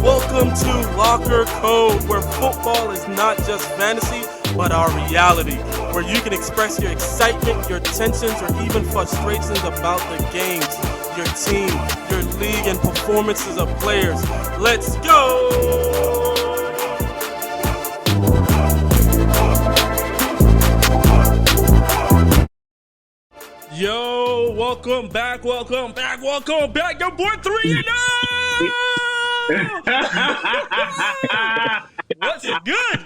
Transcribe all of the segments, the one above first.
Welcome to Lockercode, where football is not just fantasy, but our reality, where you can express your excitement, your tensions, or even frustrations about the games, your team, your league, and performances of players. Let's go! Yo, welcome back, your boy 3-0! What's good?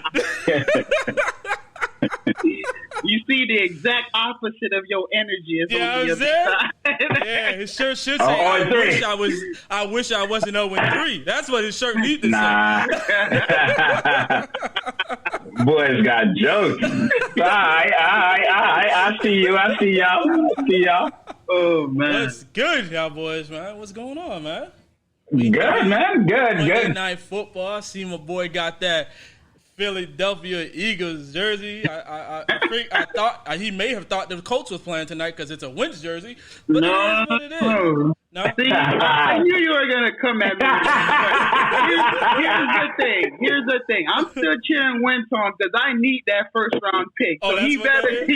You see the exact opposite of your energy. Yeah, yeah, his shirt should say, I wish I wasn't 0-3. That's what his shirt needs to say. Boys got jokes. I see y'all. Oh, man. What's good, y'all boys, man? What's going on, man? Good, man. Good. Monday Night Football. I see my boy got that Philadelphia Eagles jersey. I thought he may have thought the Colts was playing tonight because it's a Wentz jersey. But it is what it is. No? See, I knew you were going to come at me. Here's the thing. I'm still cheering Wentz on because I need that first round pick. So he better.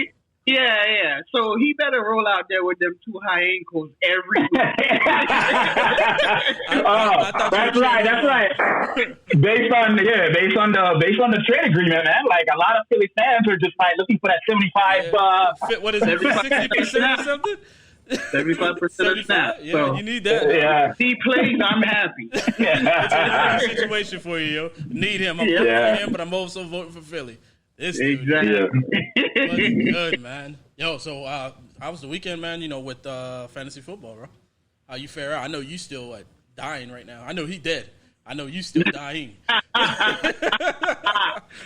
Yeah. So he better roll out there with them two high ankles every week. That's right. Based on the trade agreement, man. Like a lot of Philly fans are just like looking for that 75. What is it? 60% or something? 75% of snaps. Yeah, so, you need that. Yeah. If he plays, I'm happy. It's a good situation for you, yo. Need him. I'm voting for him, but I'm also voting for Philly. Exactly. Good, man. Yo, so how was the weekend, man? You know, with fantasy football, bro? How you fare out? I know you still dying right now. I know he dead. I know you still dying.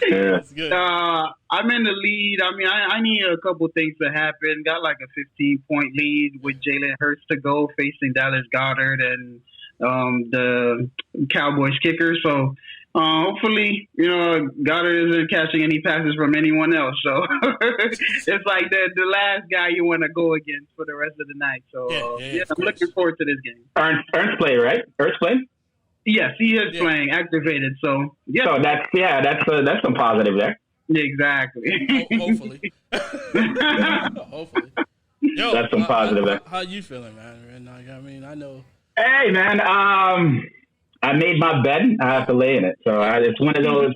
That's good. I'm in the lead. I mean, I need a couple things to happen. Got like a 15-point lead with Jalen Hurts to go facing Dallas Goedert and the Cowboys kicker. So hopefully, Goddard isn't catching any passes from anyone else. So it's like the last guy you want to go against for the rest of the night. So I'm looking forward to this game. Ernst play, right? Ernst play? Yes, he is playing activated. So So that's some positive there. Exactly. Hopefully. Hopefully. Yo, that's some positive there. How you feeling, man? I mean, I know. Hey, man. I made my bet. I have to lay in it. So it's one of those.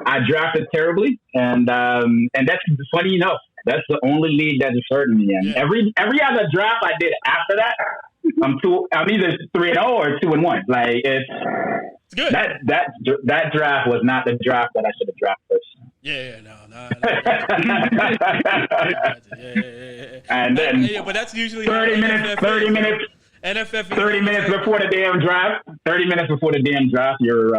I drafted terribly, and that's funny enough. That's the only league that is hurting me. And every other draft I did after that, I'm either 3-0 or 2-1. Like it's good. That draft was not the draft that I should have drafted first. No. And then but that's usually 30 minutes. NFF 30 minutes before the damn draft. 30 minutes before the damn draft, your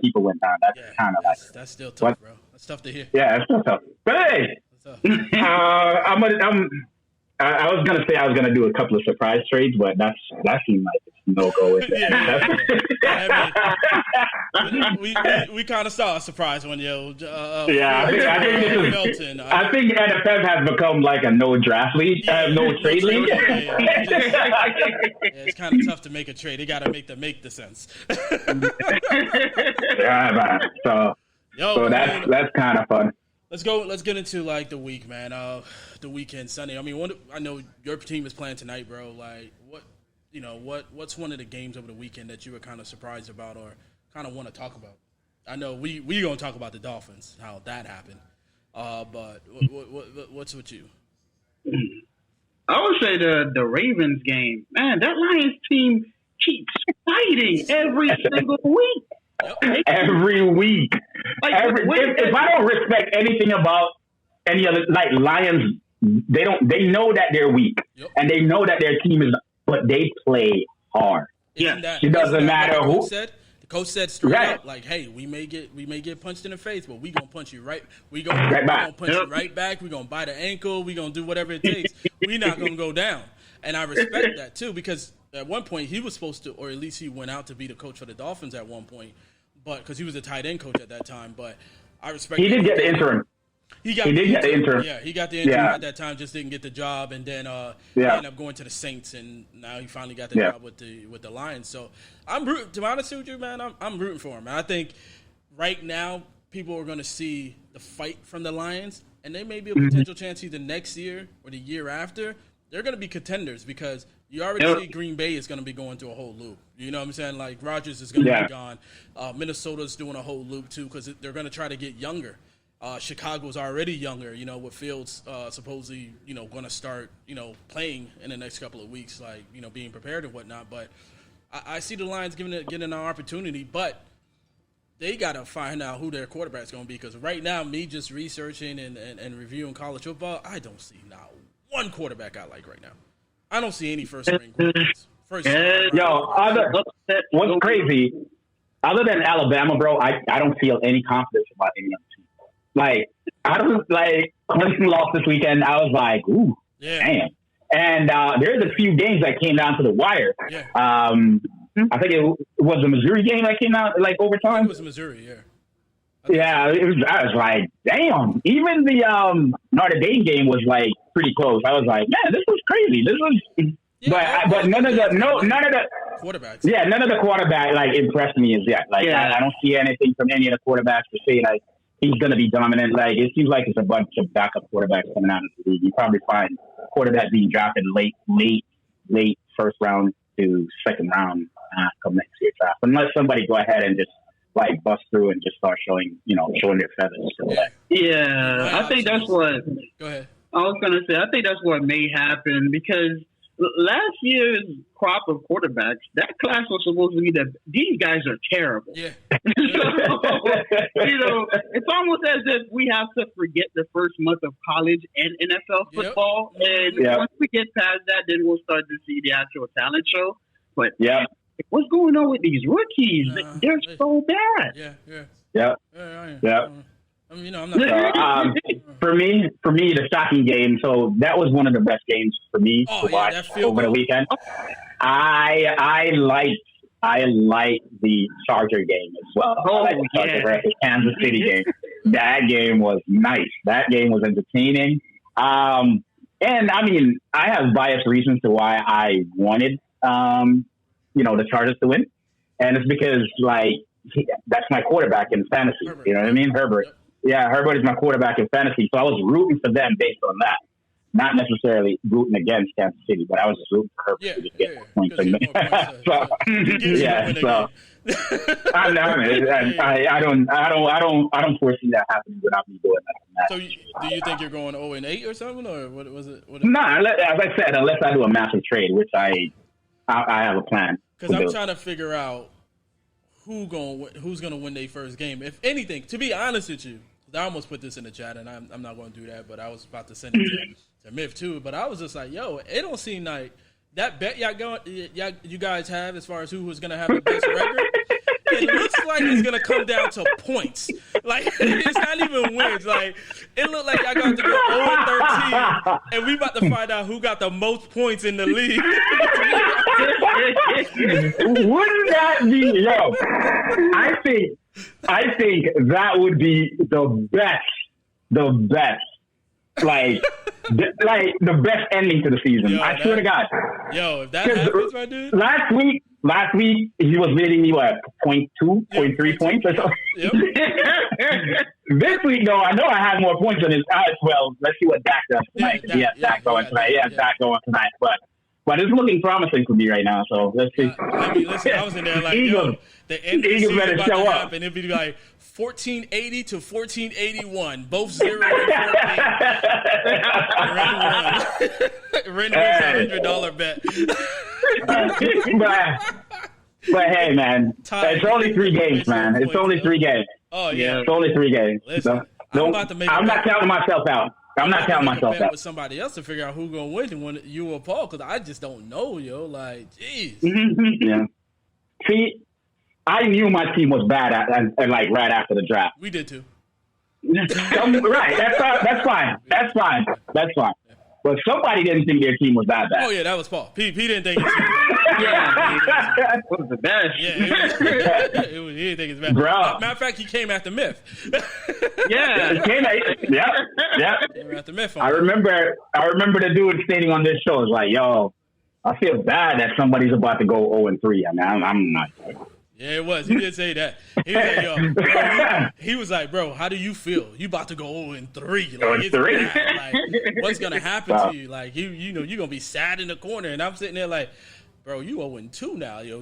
keeper went down. That's kind of like that's still tough, bro. That's tough to hear. Yeah, it's still tough. But hey, I was gonna say I was gonna do a couple of surprise trades, but that seemed like it's no go. We kind of saw a surprise one, yo. I think NFF has become like a no draft league, no trade league. It's kind of tough to make a trade. They got to make the sense. Man. So that's kind of fun. Let's get into like the week, man. The weekend Sunday. I mean, I know your team is playing tonight, bro. Like, what's one of the games over the weekend that you were kind of surprised about or kind of want to talk about? I know we gonna talk about the Dolphins, how that happened. But what's with you? I would say the Ravens game. Man, that Lions team keeps fighting every single week. Every week. If I don't respect anything about any other, like Lions, they know that they're weak and they know that their team is, but they play hard. It doesn't matter who. The coach said straight up, like, "Hey, we may get punched in the face, but we gonna punch you right. We gonna punch you right back. We gonna bite an ankle. We gonna do whatever it takes. We not gonna go down." And I respect that too, because at one point he was supposed to, or at least he went out to be the coach for the Dolphins at one point. but because he was the tight end coach at that time. But I respect. He did get the interim. He did get the interim. Yeah, he got the interim at that time. Just didn't get the job, and then he ended up going to the Saints, and now he finally got the job with the Lions. So I'm rooting. To be honest with you, man, I'm rooting for him. And I think right now people are going to see the fight from the Lions, and they may be a potential chance either next year or the year after. They're going to be contenders because you already see Green Bay is going to be going through a whole loop. You know what I'm saying? Like Rodgers is going to be gone. Minnesota's doing a whole loop too because they're going to try to get younger. Chicago's already younger, you know, with Fields supposedly, you know, going to start, you know, playing in the next couple of weeks, like, you know, being prepared and whatnot. But I see the Lions getting an opportunity, but they got to find out who their quarterback's going to be because right now, me just researching and reviewing college football, I don't see now one quarterback I like right now. I don't see any first-ring quarterbacks. What's crazy, other than Alabama, bro, I don't feel any confidence about any other team. Like, I don't, like, Clemson lost this weekend. I was like, ooh, damn. And there's a few games that came down to the wire. Yeah. I think it was the Missouri game that came out, like, overtime. It was Missouri, Yeah, I was like, damn. Even the Notre Dame game was, like, pretty close. I was like, man, this was crazy. This was... but none of the quarterbacks. Yeah, none of the quarterback, like, impressed me as yet. Like, I don't see anything from any of the quarterbacks to say, like, he's going to be dominant. Like, it seems like it's a bunch of backup quarterbacks coming out of the league. You probably find quarterbacks being drafted late first round to second round come next year's draft. Unless somebody go ahead and just, like, bust through and just start showing their feathers. So, I think that's what... Go ahead. I was going to say, I think that's what may happen because last year's crop of quarterbacks, that class was supposed to be these guys are terrible. Yeah. You know, it's almost as if we have to forget the first month of college and NFL football. And once we get past that, then we'll start to see the actual talent show. But what's going on with these rookies? They're so bad. Yeah. I mean, you know, I'm not. For me, the shocking game. So that was one of the best games for me to watch over the weekend. I like the Charger game as well. I like the Charger versus Kansas City game. That game was nice. That game was entertaining. And I mean, I have biased reasons to why I wanted, the Chargers to win, and it's because that's my quarterback in fantasy. Herbert. You know what I mean, Herbert. Yep. Yeah, Herbert is my quarterback in fantasy, so I was rooting for them based on that. Not necessarily rooting against Kansas City, but I was just rooting for Herbert to get more points. I don't foresee that happening without me doing that. So, do you think you're going 0-8 or something, or what was it? Nah, as I said, unless I do a massive trade, which I have a plan. Because I'm trying to figure out who's gonna win their first game, if anything. To be honest with you. I almost put this in the chat, and I'm not going to do that, but I was about to send it to MITH too. But I was just like, yo, it don't seem like that bet you guys have as far as who was going to have the best record. It looks like it's going to come down to points. Like, it's not even wins. Like, it looked like I got to go 0-13, and we about to find out who got the most points in the league. Wouldn't that be, yo, I think that would be the best, like the best ending to the season. Yo, I swear to God. Yo, if that happens, my dude. Last week he was leading me 0.2, 0.3 points or something. Yep. This week, though, I know I have more points than his eyes. Well, let's see what Dak does tonight. Dak going tonight. Dak going tonight. But it's looking promising for me right now, so let's see. I mean, listen, I was in there like, yo, the end of the season about to happen. It'd be like 1480 to 1481, both 0 and 14. Ren wins $100 bet. But hey, man, it's only 3 games, man. It's only 3 games. Oh yeah, it's only 3 games. Listen, I'm not counting myself out. I'm not counting myself out with somebody else to figure out who's gonna win and when you or Paul, because I just don't know, yo. Like, jeez. Yeah. See, I knew my team was bad at like right after the draft. We did too. Right. That's fine. But somebody didn't think their team was that bad. Oh yeah, that was Paul. P didn't think his team was Yeah, it was the best. Yeah, it was. He didn't think it's bad. Bro. Matter of fact, he came after MITH. Yeah. Yep. Came after MITH. I remember the dude stating on this show, was like, yo, I feel bad that somebody's about to go 0-3. I mean, I'm not. Yeah, it was. He did say that. He was like, yo, bro, he was like, bro, how do you feel? You about to go 0-3. Like, it's bad. Like, what's going to happen to you? Like, you know, you're going to be sad in the corner. And I'm sitting there like, bro, you 0-2 now, yo.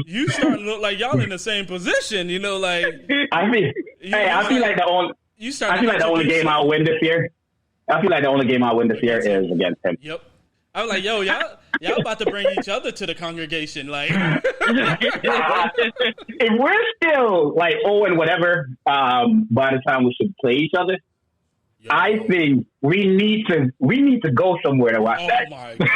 You starting to look like y'all in the same position, you know, like. I feel like the only game I'll win this year. I feel like the only game I'll win this year is against him. Yep. I was like, yo, y'all about to bring each other to the congregation, like. If we're still like 0 whatever, by the time we should play each other, yo. I think we need to go somewhere to watch that. Oh my God.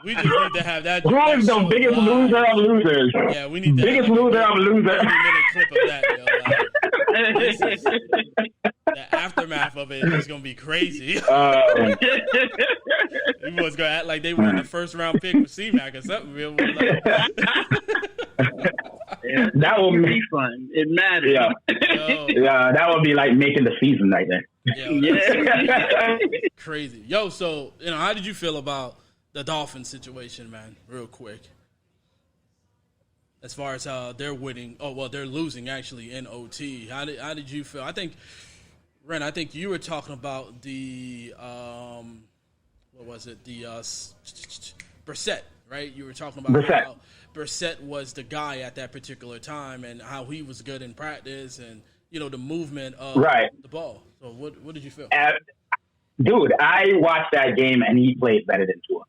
We just need to have that. Who is the biggest loser of losers? Yeah, we need the biggest loser of losers. 30-minute clip of that, yo. The aftermath of it is gonna be crazy. You boys gonna act like they won the first round pick with C-Mac or something. Real that would be fun. It matters. Yeah, that would be like making the season right there. Yeah, crazy. Yo, so how did you feel about the Dolphins situation, man? Real quick. As far as they're winning, they're losing actually in OT. How did you feel? I think, Ren, you were talking about the what was it? The Brissett, right? You were talking about how Brissett was the guy at that particular time and how he was good in practice and the movement of the ball. So what did you feel? Dude, I watched that game and he played better than Tua.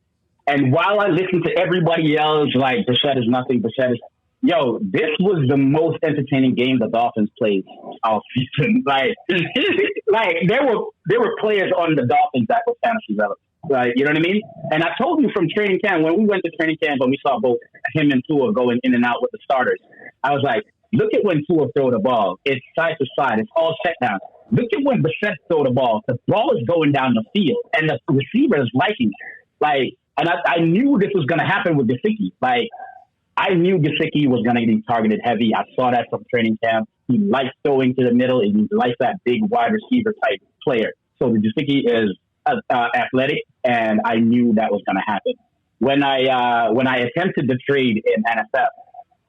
And while I listened to everybody else like Brissett is nothing, Brissett is. Yo, this was the most entertaining game the Dolphins played all season. Like there were players on the Dolphins that were fantasy relevant. Like, you know what I mean? And I told you from training camp, when we went to training camp and we saw both him and Tua going in and out with the starters, I was like, look at when Tua throw the ball. It's side to side. It's all check down. Look at when Brissett throw the ball. The ball is going down the field and the receiver is liking it. Like, and I knew this was going to happen with Gesicki. Like, I knew Gesicki was going to be targeted heavy. I saw that from training camp. He likes throwing to the middle. He likes that big wide receiver type player. So the Gesicki is athletic, and I knew that was going to happen. When I attempted the trade in NFF,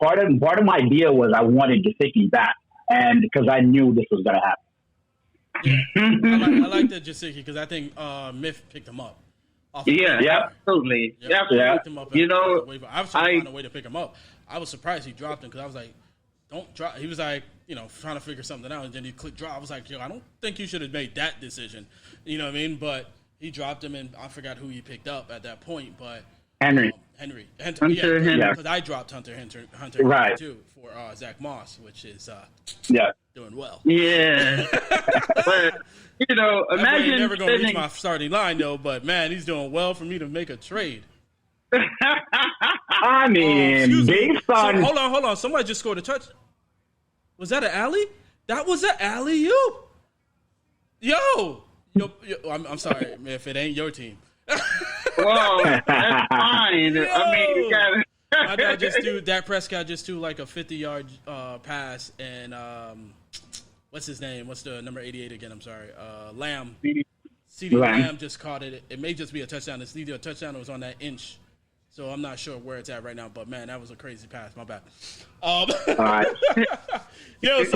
part of my deal was I wanted Gesicki back, and because I knew this was going to happen. I like that Gesicki because I think MITH picked him up. Absolutely. I was trying to find a way to pick him up. I was surprised he dropped him because I was like, don't drop. He was like, trying to figure something out, and then he clicked drop. I was like, yo, I don't think you should have made that decision. You know what I mean? But he dropped him, and I forgot who he picked up at that point. But Henry. Hunter because I dropped Hunter right. too for Zach Moss, which is doing well. Yeah. But, imagine never going to reach my starting line though. But man, he's doing well for me to make a trade. I mean, based on hold on. Somebody just scored a touchdown. Was that an alley? That was an alley-oop. Yo, I'm sorry if it ain't your team. Whoa, that's fine. Yo. I mean, you gotta. My dad Dak Prescott just threw like a 50-yard pass, and what's his name? What's the number 88 again? I'm sorry, Lamb. CeeDee Lamb just caught it. It may just be a touchdown. It's either a touchdown or it was on that inch. So I'm not sure where it's at right now, but man, that was a crazy pass. My bad. All right. Let's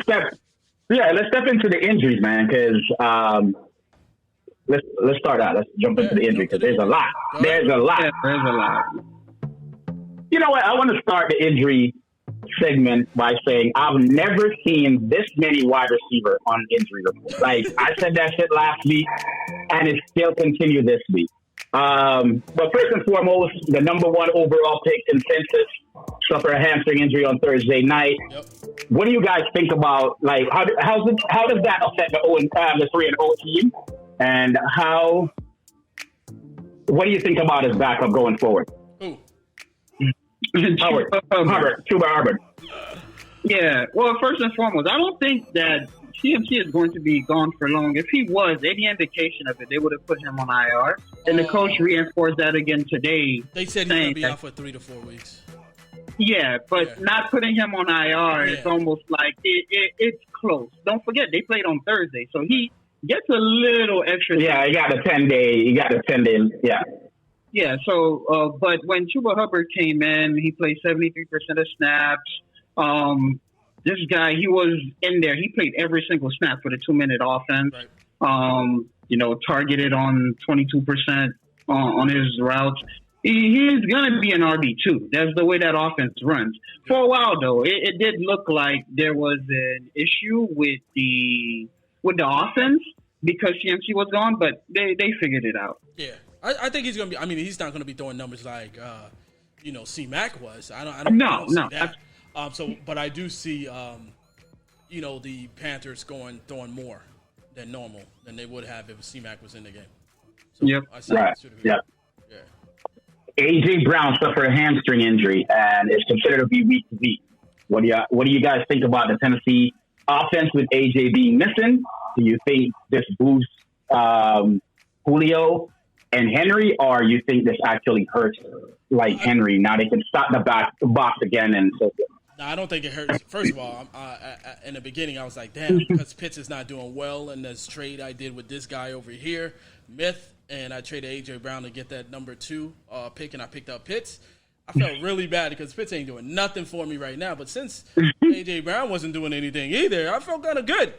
step into the injuries, man, because let's start out. Let's jump into the injury because there's a lot. There's a lot. You know what? I want to start the injury segment by saying I've never seen this many wide receiver on injury report. Like, I said that shit last week, and it still continued this week. But first and foremost, the number one overall pick in census suffered a hamstring injury on Thursday night. Yep. What do you guys think about, like, how does that affect the 3-0 team? And what do you think about his backup going forward? Who? Chuba Hubbard. Yeah. Well, first and foremost, I don't think that CMC is going to be gone for long. If he was, any indication of it, they would have put him on IR. And the coach reinforced that again today. They said he's going to be out for 3 to 4 weeks. Yeah, but not putting him on IR is almost like it's close. Don't forget, they played on Thursday, so he gets a little extra. Yeah, he got a 10-day. Yeah. Yeah. So, but when Chuba Hubbard came in, he played 73% of snaps. This guy, he was in there. He played every single snap for the 2-minute offense. Right. Targeted on 22% on his routes. He's going to be an RB2. That's the way that offense runs. For a while, though, it did look like there was an issue with the offense because CMC was gone, but they figured it out. Yeah, I think he's going to be. I mean, he's not going to be throwing numbers like C-Mac was. I don't see that. But I do see the Panthers throwing more than normal than they would have if C-Mac was in the game. So yep. Yeah. A.J. Brown suffered a hamstring injury and is considered to be week to week. What do you guys think about the Tennessee offense with A.J. being missing? Do you think this boosts Julio and Henry, or you think this actually hurts Henry? Now they can stop the box again and so forth. No, I don't think it hurts. First of all, in the beginning, I was like, damn, because Pitts is not doing well in this trade I did with this guy over here, MITH, and I traded A.J. Brown to get that number 2 pick, and I picked up Pitts. I felt really bad because Pitts ain't doing nothing for me right now. But since A.J. Brown wasn't doing anything either, I felt kind of good.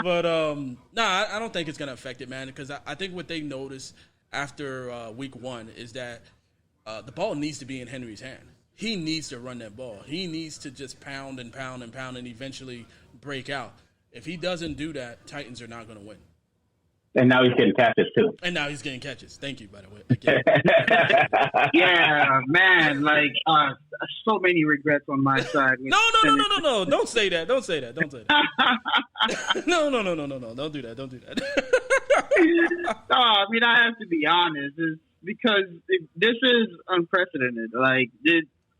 But I don't think it's going to affect it, man, because I think what they noticed after week 1 is that the ball needs to be in Henry's hand. He needs to run that ball. He needs to just pound and pound and pound and eventually break out. If he doesn't do that, Titans are not going to win. And now he's getting catches, too. And now he's getting catches. Thank you, by the way. Yeah, man. So many regrets on my side. No. Don't say that. Don't say that. No. Don't do that. No, I mean, I have to be honest. Because this is unprecedented.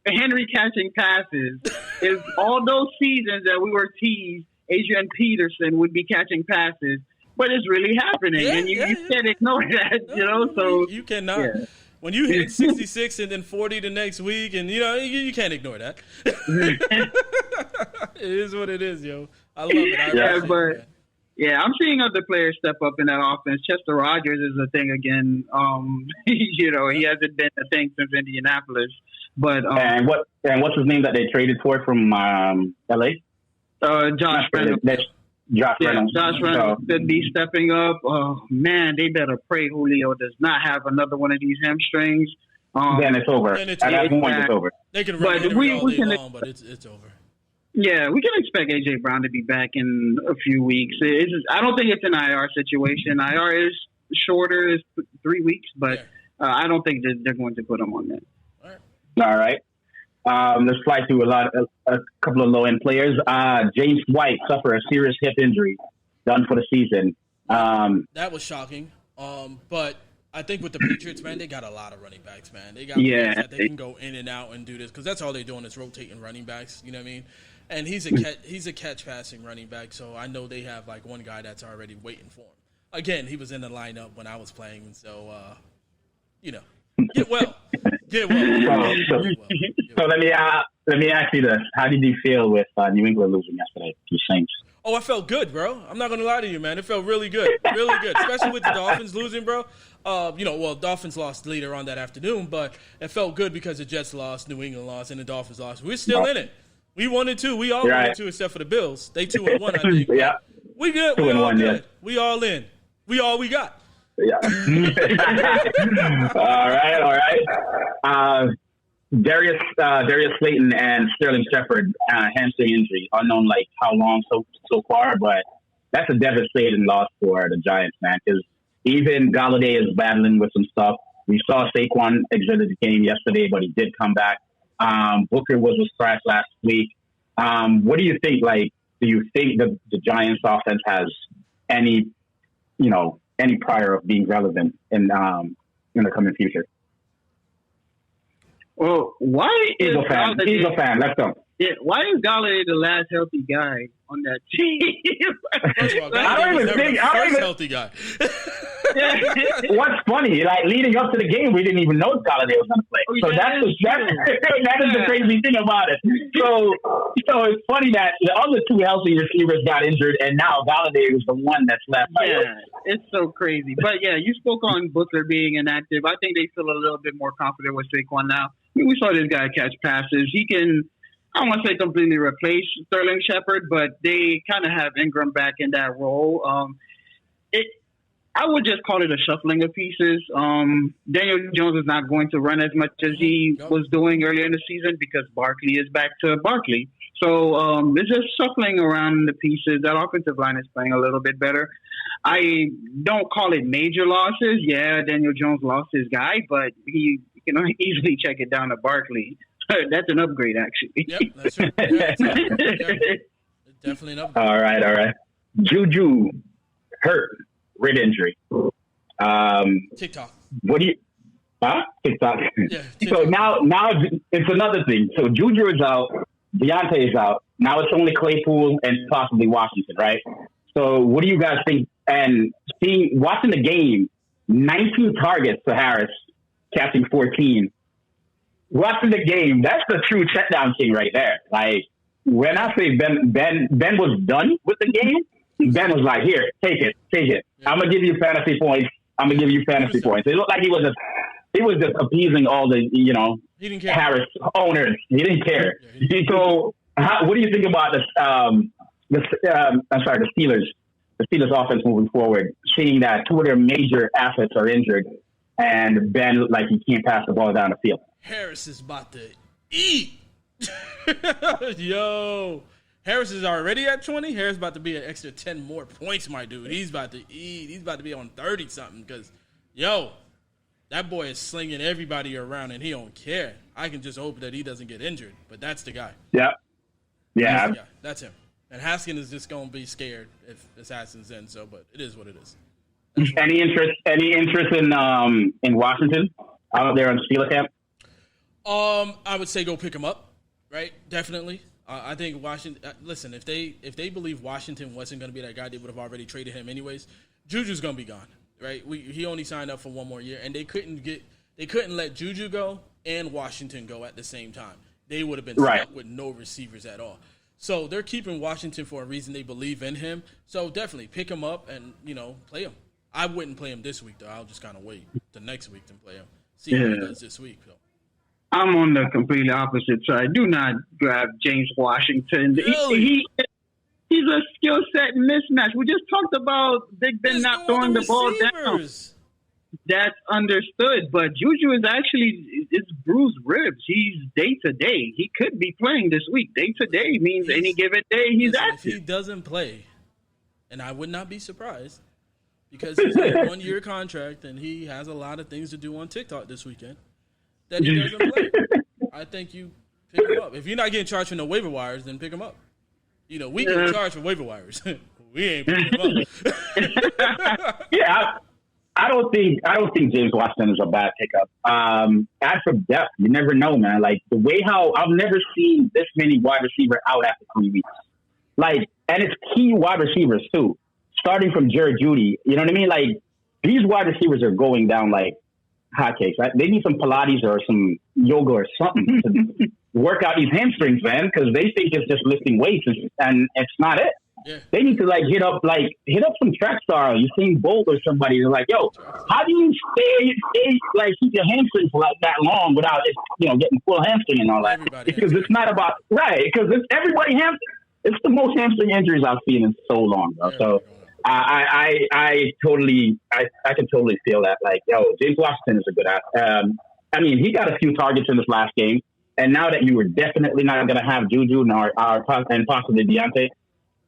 Henry catching passes is all those seasons that we were teased, Adrian Peterson would be catching passes, but it's really happening, and you can't ignore that, So you cannot. Yeah. When you hit 66 and then 40 the next week, and you can't ignore that. It is what it is, yo. I love it. I'm seeing other players step up in that offense. Chester Rogers is a thing again. He hasn't been a thing since Indianapolis. But and what's his name that they traded for from L.A.? Josh Reynolds. Josh Reynolds could be stepping up. Oh man, they better pray Julio does not have another one of these hamstrings. Then it's over. At that point, it's over. They can run it all day long, but it's over. Yeah, we can expect A.J. Brown to be back in a few weeks. I don't think it's an IR situation. IR is shorter, is 3 weeks, but I don't think that they're going to put him on that. All right. Let's fly through a couple of low-end players. James White suffered a serious hip injury, done for the season. That was shocking. But I think with the Patriots, man, they got a lot of running backs, man. They got players that they can go in and out and do this because that's all they're doing is rotating running backs. You know what I mean? And he's a catch passing running back, so I know they have one guy that's already waiting for him. Again, he was in the lineup when I was playing, and so get well. So let me ask you this: how did you feel with New England losing yesterday to the Saints? Oh, I felt good, bro. I'm not gonna lie to you, man. It felt really good, especially with the Dolphins losing, bro. Dolphins lost later on that afternoon, but it felt good because the Jets lost, New England lost, and the Dolphins lost. We're still in it. We 1-2. We all 1-2 except for the Bills. They 2-1, I think. Yeah. We good. We all good. Yeah. We all in. We all we got. Yeah. All right. Darius Slayton and Sterling Shepard hamstring injury. Unknown how long so far, but that's a devastating loss for the Giants, man. Because even Galladay is battling with some stuff. We saw Saquon exited the game yesterday, but he did come back. Booker was scratched last week. What do you think? Do you think the Giants offense has any prior of being relevant in the coming future? Well, why is Eagle fan? Let's go. Yeah, why is Galladay the last healthy guy on that team? First of all, I don't even think. I don't even. healthy guy. What's funny, like leading up to the game, we didn't even know Galladay was going to play. So that is the crazy thing about it. So it's funny that the other two healthy receivers got injured, and now Galladay was the one that's left. Yeah, it's so crazy. But yeah, you spoke on Booker being inactive. I think they feel a little bit more confident with Saquon now. I mean, we saw this guy catch passes. He can. I don't want to say completely replace Sterling Shepard, but they kind of have Ingram back in that role. I would just call it a shuffling of pieces. Daniel Jones is not going to run as much as he was doing earlier in the season because Barkley is back to Barkley. So it's just shuffling around the pieces. That offensive line is playing a little bit better. I don't call it major losses. Yeah, Daniel Jones lost his guy, but he can easily check it down to Barkley. That's an upgrade, actually. Yep, that's right. Yeah, definitely an upgrade. All right. Juju hurt, rib injury. TikTok. What do you? TikTok. Yeah, So now it's another thing. So Juju is out, Deontay is out. Now it's only Claypool and possibly Washington, right? So what do you guys think? And watching the game, 19 targets for Harris, catching 14. Watching the game, that's the true checkdown king right there. Like when I say Ben was done with the game, Ben was like, "Here, take it. Yeah. I'm gonna give you fantasy points. It looked like he was just appeasing all the he didn't care. Harris owners. He didn't care. So what do you think about this? The Steelers. The Steelers offense moving forward, seeing that two of their major assets are injured, and Ben looked like he can't pass the ball down the field. Harris is about to eat. Yo. Harris is already at 20. Harris about to be an extra 10 more points, my dude. He's about to eat. He's about to be on 30-something because, that boy is slinging everybody around and he don't care. I can just hope that he doesn't get injured, but that's the guy. Yeah. Yeah. That's him. And Haskins is just going to be scared if this Haskins in, but it is what it is. Any interest in Washington out there on Steeler camp? I would say go pick him up, right? Definitely. I think Washington. Listen, if they believe Washington wasn't going to be that guy, they would have already traded him anyways. Juju's going to be gone, right? He only signed up for one more year, and they couldn't let Juju go and Washington go at the same time. They would have been stuck with no receivers at all. So they're keeping Washington for a reason. They believe in him. So definitely pick him up and play him. I wouldn't play him this week though. I'll just kind of wait the next week to play him. See how he does this week. So. I'm on the completely opposite side. Do not grab James Washington. Really? He's a skill set mismatch. We just talked about Big Ben not throwing the ball down. That's understood. But Juju is it's bruised ribs. He's day to day. He could be playing this week. Day to day means any given day he's active. If he doesn't play, and I would not be surprised because he's on a 1-year contract and he has a lot of things to do on TikTok this weekend. That he doesn't play. I think you pick him up. If you're not getting charged for no waiver wires, then pick him up. We get charged for waiver wires. We ain't picking him up. I don't think James Washington is a bad pickup. As for depth, you never know, man. Like the way how I've never seen this many wide receiver out after 3 weeks. Like, and it's key wide receivers too. Starting from Jared Judy, you know what I mean? Like these wide receivers are going down like hotcakes. Right? They need some Pilates or some yoga or something to work out these hamstrings, man, because they think it's just lifting weights, and it's not it. Yeah. They need to hit up some track star. You seen Bolt or somebody. They're like, yo, how do you stay keep your hamstrings for that long without getting full hamstring and all that? Because it's not about because it's everybody hamstring. It's the most hamstring injuries I've seen in so long, bro. So. I can totally feel that. Like, James Washington is a good he got a few targets in this last game, and now that you were definitely not going to have Juju and possibly Deontay,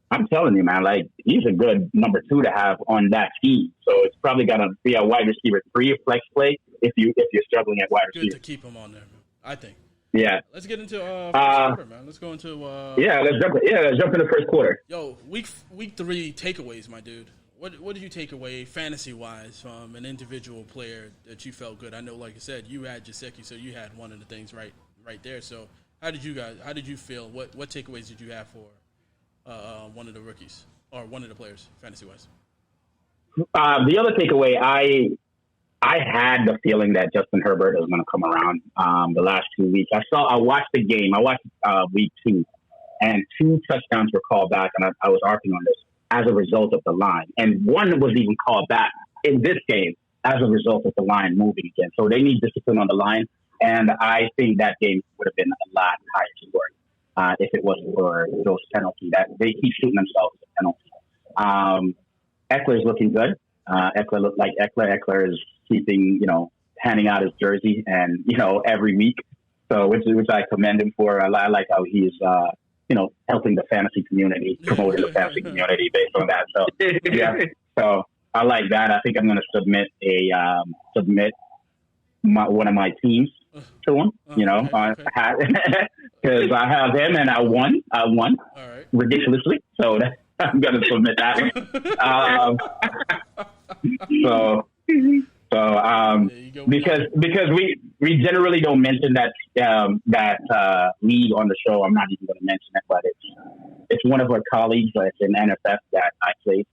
I'm telling you, man, like he's a good number 2 to have on that team. So it's probably going to be a wide receiver 3 flex play if you're struggling at wide receiver. Good to keep him on there, I think. Yeah. Let's get into first quarter, man. Let's go into let's jump into first quarter. Yo, week 3 takeaways, my dude. What did you take away fantasy wise from an individual player that you felt good? I know, like I said, you had Gesicki, so you had one of the things right there. So How did you feel? What takeaways did you have for one of the rookies or one of the players, fantasy wise? The other takeaway, I had the feeling that Justin Herbert was going to come around the last 2 weeks. I watched the game. I watched week 2, and 2 touchdowns were called back, and I was arguing on this as a result of the line. And one was even called back in this game as a result of the line moving again. So they need discipline on the line, and I think that game would have been a lot higher scoring if it wasn't for those penalties. That they keep shooting themselves with penalties. Eckler's looking good. Eckler looked like Eckler. Eckler is keeping, handing out his jersey and, every week. So, which I commend him for. I like how he's, helping the fantasy community, promoting the fantasy community based on that. So, yeah. So I like that. I think I'm going to submit one of my teams to him, because I have him and I won ridiculously. So I'm going to submit that. Because we generally don't mention that league on the show. I'm not even going to mention it, but it's one of our colleagues. It's in NFF that I played.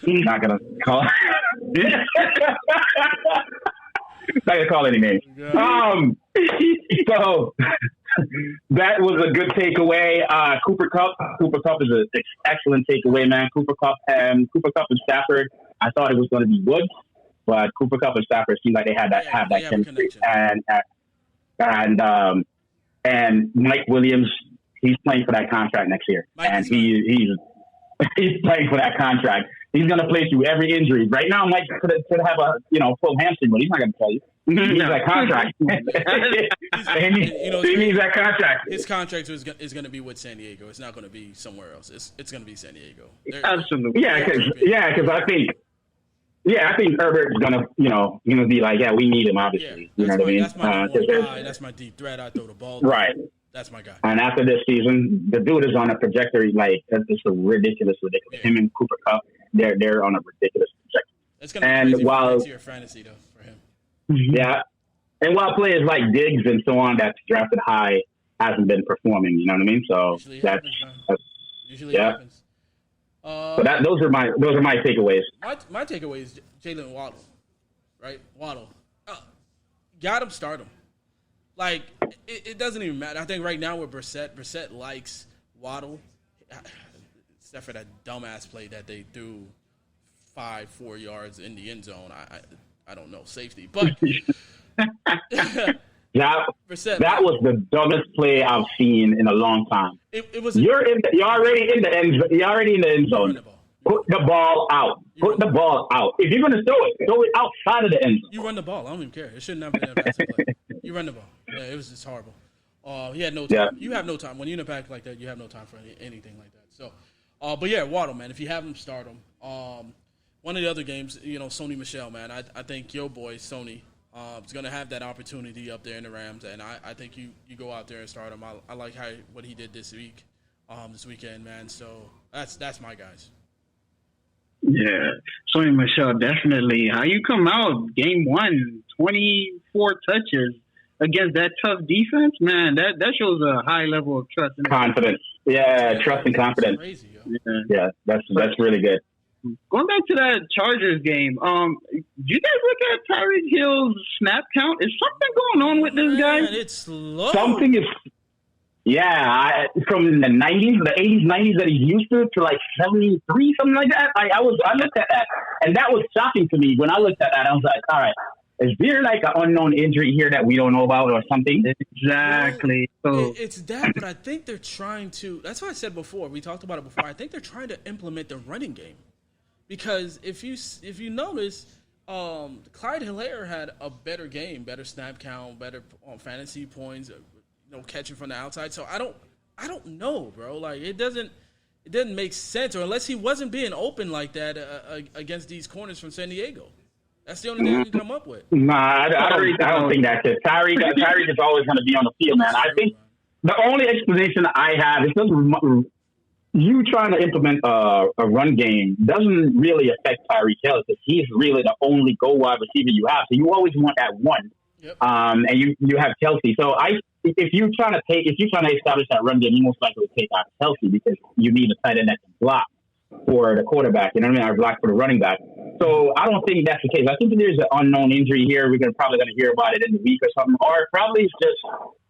He's not going to call. Not going to call any names. So that was a good takeaway. Cooper Kupp is an excellent takeaway, man. Cooper Kupp and Stafford. I thought it was going to be Woods, but Cooper Kupp and Stafford seemed like they had that chemistry. And Mike Williams, he's playing for that contract next year, he's playing for that contract. He's going to play through every injury. Right now, Mike could have a full hamstring, but he's not going to tell you. He needs that contract. He needs that contract. His contract is going to be with San Diego. It's not going to be somewhere else. It's going to be San Diego. Absolutely. Because I think Herbert's going to be like, we need him, obviously. Yeah, what I mean? That's my deep threat. I throw the ball. Right. That's my guy. And after this season, the dude is on a trajectory it's a ridiculous. Yeah. Him and Cooper Kupp, they're on a ridiculous trajectory. It's going to be crazy for your fantasy, though, for him. Yeah. And while players like Diggs and so on that's drafted high hasn't been performing, you know what I mean? So Usually happens. So those are my takeaways. My takeaway is Jalen Waddle, right? Waddle. Got him, start him. Like, it doesn't even matter. I think right now with Brissett likes Waddle. Except for that dumbass play that they threw 4 yards in the end zone. I don't know, safety. But that was the dumbest play I've seen in a long time. It was. You're already in the end zone. Put the ball out. Put the ball out. If you're going to throw it outside of the end zone. You run the ball. I don't even care. It shouldn't have been a passing play. You run the ball. Yeah, it was just horrible. He had no time. Yeah. You have no time. When you're in a pack like that, you have no time for anything like that. So, but yeah, Waddle, man. If you have him, start him. One of the other games, Sony Michel, man. I think your boy, Sony, is going to have that opportunity up there in the Rams, and I think you go out there and start him. I like what he did this weekend, man. So that's my guys. Yeah, Sony Michel, definitely. How you come out game 1, 24 touches against that tough defense, man, that shows a high level of trust and confidence. Yeah, trust and confidence. Crazy, yeah, that's really good. Going back to that Chargers game, do you guys look at Tyreek Hill's snap count? Is something going on with this guy? It's low. Something is. Yeah, from the 90s, the 80s, 90s that he's used to like 73, something like that. I looked at that, and that was shocking to me. When I looked at that, I was like, all right, is there like an unknown injury here that we don't know about or something? Exactly. Well, it's that, but I think they're trying to – that's what I said before. We talked about it before. I think they're trying to implement the running game. Because if you notice, Clyde Hilaire had a better game, better snap count, better fantasy points, catching from the outside. So I don't know, bro. Like it doesn't make sense, or unless he wasn't being open like that against these corners from San Diego. That's the only thing you can come up with. Nah, I don't think that's it. Tyreek is always going to be on the field, man. I think the only explanation I have is you trying to implement a run game doesn't really affect Tyreek Hill because he's really the only go wide receiver you have. So you always want that one Yep. And you have Kelsey. So if you're trying to establish that run game, you most likely would take out Kelsey because you need a tight end that can block for the quarterback, you know what I mean, or block for the running back. So I don't think that's the case. I think there's an unknown injury here. We're probably going to hear about it in a week or something, or probably it's just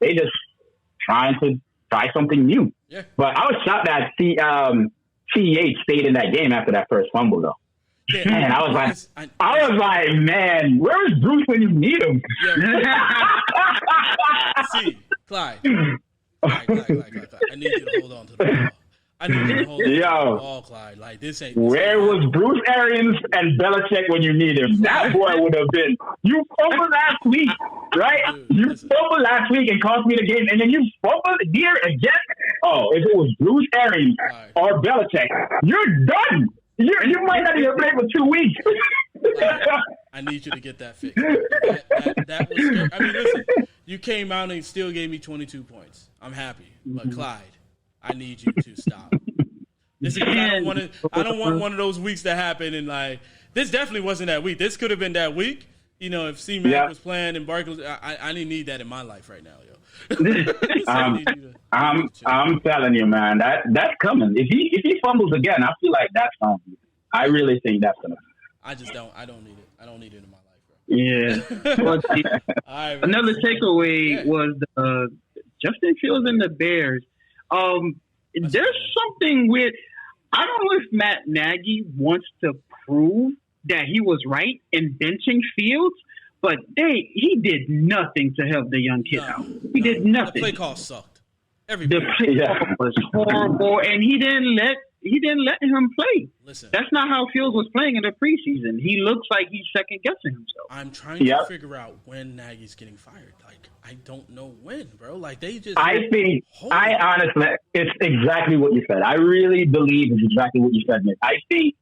they just trying to try something new. Yeah. But I was shocked that CEH stayed in that game after that first fumble, though. Yeah, man, I was like, man, where is Bruce when you need him? Yeah. See, Clyde. I need you to hold on to the ball. I need you to hold on to the ball, Clyde. Like, this ain't. Where was Bruce Arians and Belichick when you need him? That boy would have been. You fumbled last week, right? Dude, fumbled last week and cost me the game, and then you fumbled here again. Oh, if it was Bruce Arians or Belichick, you're done. You might not even play for 2 weeks. I need you to get that fixed. That was scary. I mean, listen, you came out and still gave me 22 points. I'm happy. But, Clyde, I need you to stop. I don't want one of those weeks to happen. And, like, this definitely wasn't that week. This could have been that week. You know, if C-Mac was playing and Barkley, I didn't need that in my life right now, yo. I'm telling you, man, that's coming. If he fumbles again, I feel like that's coming. I really think that's gonna. I don't need it. I don't need it in my life, bro. Yeah. Well, right, another takeaway was Justin Fields and the Bears. There's something with. I don't know if Matt Nagy wants to prove that he was right in benching Fields. But he did nothing to help the young kid out. He did nothing. The play call sucked. The play call was horrible, and he didn't let him play. Listen, that's not how Fields was playing in the preseason. He looks like he's second guessing himself. I'm trying to figure out when Nagy's getting fired. Like, I don't know when, bro. Like, they just. I honestly, it's exactly what you said. I really believe it's exactly what you said, Nick. I think,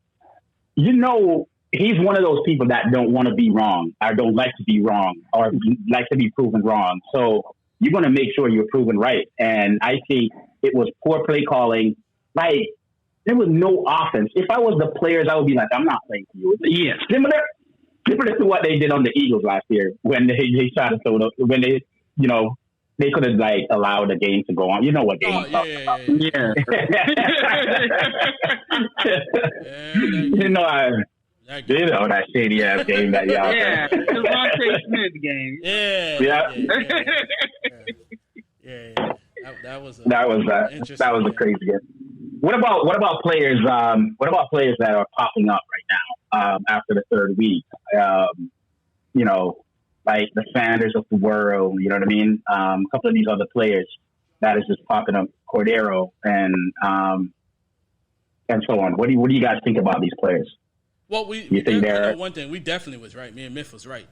he's one of those people that don't want to be wrong or don't like to be wrong or like to be proven wrong. So you're going to make sure you're proven right. And I think it was poor play calling. Like, there was no offense. If I was the players, I would be like, I'm not playing for you. Yeah. Similar to what they did on the Eagles last year when they tried to throw when they could have like allowed the game to go on. You know what game I'm talking about. Yeah. That shady ass game that y'all. Yeah, the Devontae Smith game. Yeah. That was a crazy game. What about players? What about players that are popping up right now after the third week? Like the Sanders of the world. You know what I mean? A couple of these other players that is just popping up. Cordero and so on. What do you guys think about these players? Well, we know one thing. We definitely was right. Me and MITH was right.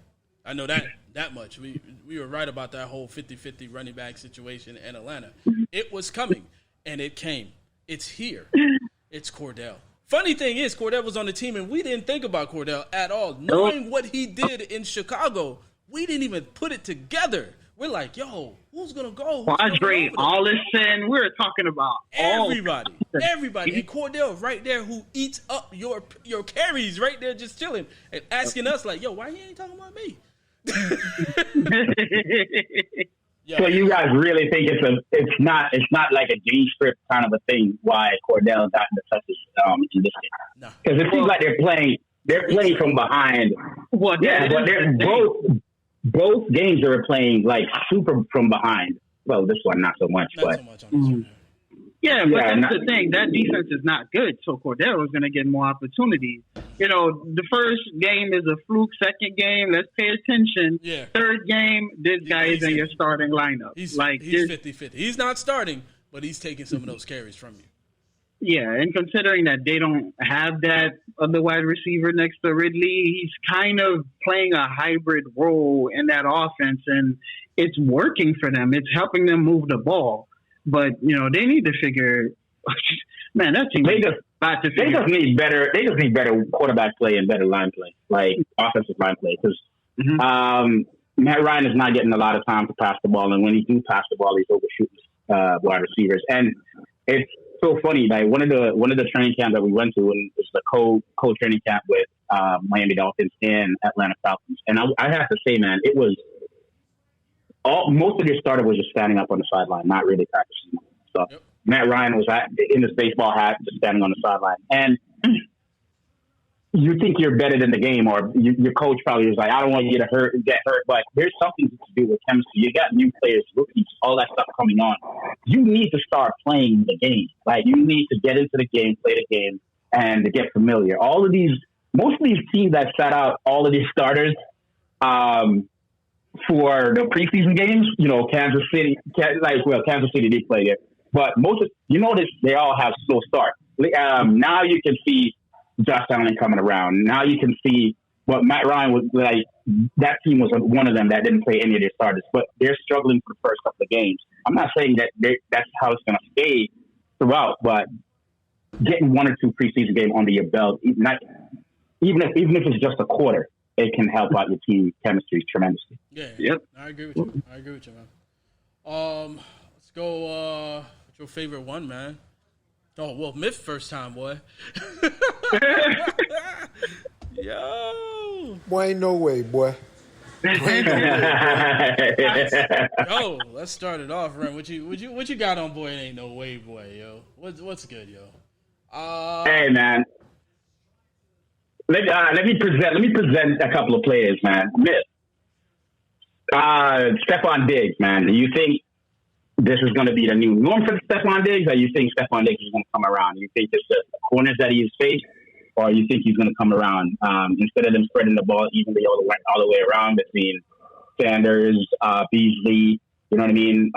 I know that much. We were right about that whole 50-50 running back situation in Atlanta. It was coming, and it came. It's here. It's Cordell. Funny thing is, Cordell was on the team, and we didn't think about Cordell at all. Knowing what he did in Chicago, we didn't even put it together. We're like, yo, who's going to go? Andre Allison. We're talking about everybody. Everybody. And Cordell right there who eats up your carries right there just chilling and asking us like, yo, why he ain't talking about me? So you guys really think it's not like a game script kind of a thing why Cordell got the touches in this game? No. Because it seems like they're playing from behind. Well, yeah, but they're both games are playing like super from behind. Well, this one not so much, but so much on this one. Yeah, but that's the thing. That defense is not good, so Cordero is going to get more opportunities. The first game is a fluke. Second game, let's pay attention. Yeah. Third game, this guy is in your starting lineup. He's 50-50. He's not starting, but he's taking some of those carries from you. Yeah, and considering that they don't have that other wide receiver next to Ridley, he's kind of playing a hybrid role in that offense, and it's working for them. It's helping them move the ball. But, they need to figure – man, that team they just need better quarterback play and better line play, like offensive line play. Because Matt Ryan is not getting a lot of time to pass the ball, and when he do pass the ball, he's overshooting wide receivers. And it's so funny. Like one of the training camps that we went to, and it's the co-training camp with Miami Dolphins and Atlanta Falcons. And I have to say, man, it was most of their starter was just standing up on the sideline, not really practicing. So Matt Ryan was in his baseball hat, just standing on the sideline. And you think you're better than the game, or your coach probably was like, I don't want you to get hurt, but there's something to do with chemistry. You got new players, rookies, all that stuff coming on. You need to start playing the game. Like, you need to get into the game, play the game, and to get familiar. Most of these teams that sat out all of these starters for the preseason games, Kansas City, Kansas City did play it, but they all have slow start. Now you can see Josh Allen coming around. Now you can see what Matt Ryan was like. That team was one of them that didn't play any of their starters, but they're struggling for the first couple of games. I'm not saying that that's how it's going to stay throughout, but getting one or two preseason games under your belt, even if it's just a quarter, it can help out your team chemistry tremendously. Yeah. Yep. I agree with you. Man. Let's go with your favorite one, man. Oh, well, MITH first time, boy. Yo. Boy, ain't no way, boy. Yo, let's start it off, Ren. What you got on boy? It ain't no way, boy, yo. What's good, yo? Hey, man. Let me present a couple of players, man. MITH. Stephon Diggs, man. Do you think this is going to be the new norm for Stephon Diggs, or you think Stephon Diggs is going to come around? You think it's just the corners that he's faced, or you think he's going to come around instead of them spreading the ball evenly all the way around between Sanders, Beasley, you know what I mean?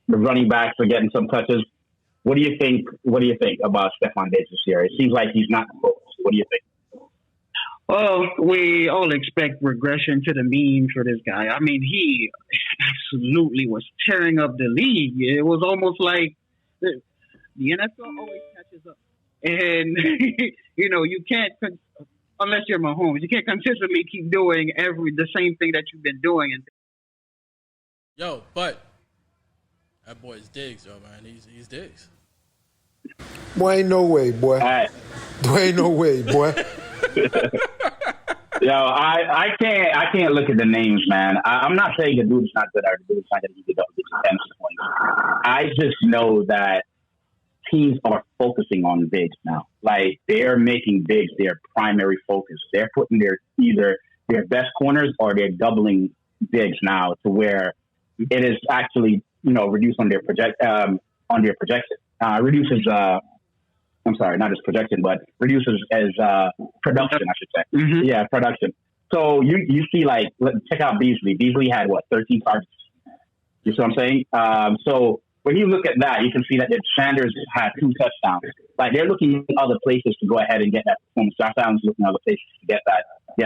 The running backs are getting some touches. What do you think? What do you think about Stephon Diggs this year? It seems like he's not focused. What do you think? Well, we all expect regression to the mean for this guy. I mean, he absolutely was tearing up the league. It was almost like the NFL always catches up. And, you can't, unless you're Mahomes, you can't consistently keep doing the same thing that you've been doing. Yo, but that boy is Diggs, yo, man. He's Diggs. Boy, ain't no way, boy. Right. Boy, ain't no way, boy. Yo, I can't look at the names, man. I'm not saying the dude's not good or the dude's not going to get 10 points. I just know that teams are focusing on Diggs now. Like, they're making Diggs their primary focus. They're putting either their best corners or they're doubling Diggs now to where it is actually, reduced on their projection. Reduces I'm sorry, not as projection, but reduces as production, I should say. Mm-hmm. Yeah, production. So you see, like, check out Beasley. Beasley had, 13 targets? You see what I'm saying? So when you look at that, you can see that Sanders had 2 touchdowns. Like, they're looking at other places to go ahead and get that performance. Josh Allen's looking at other places to get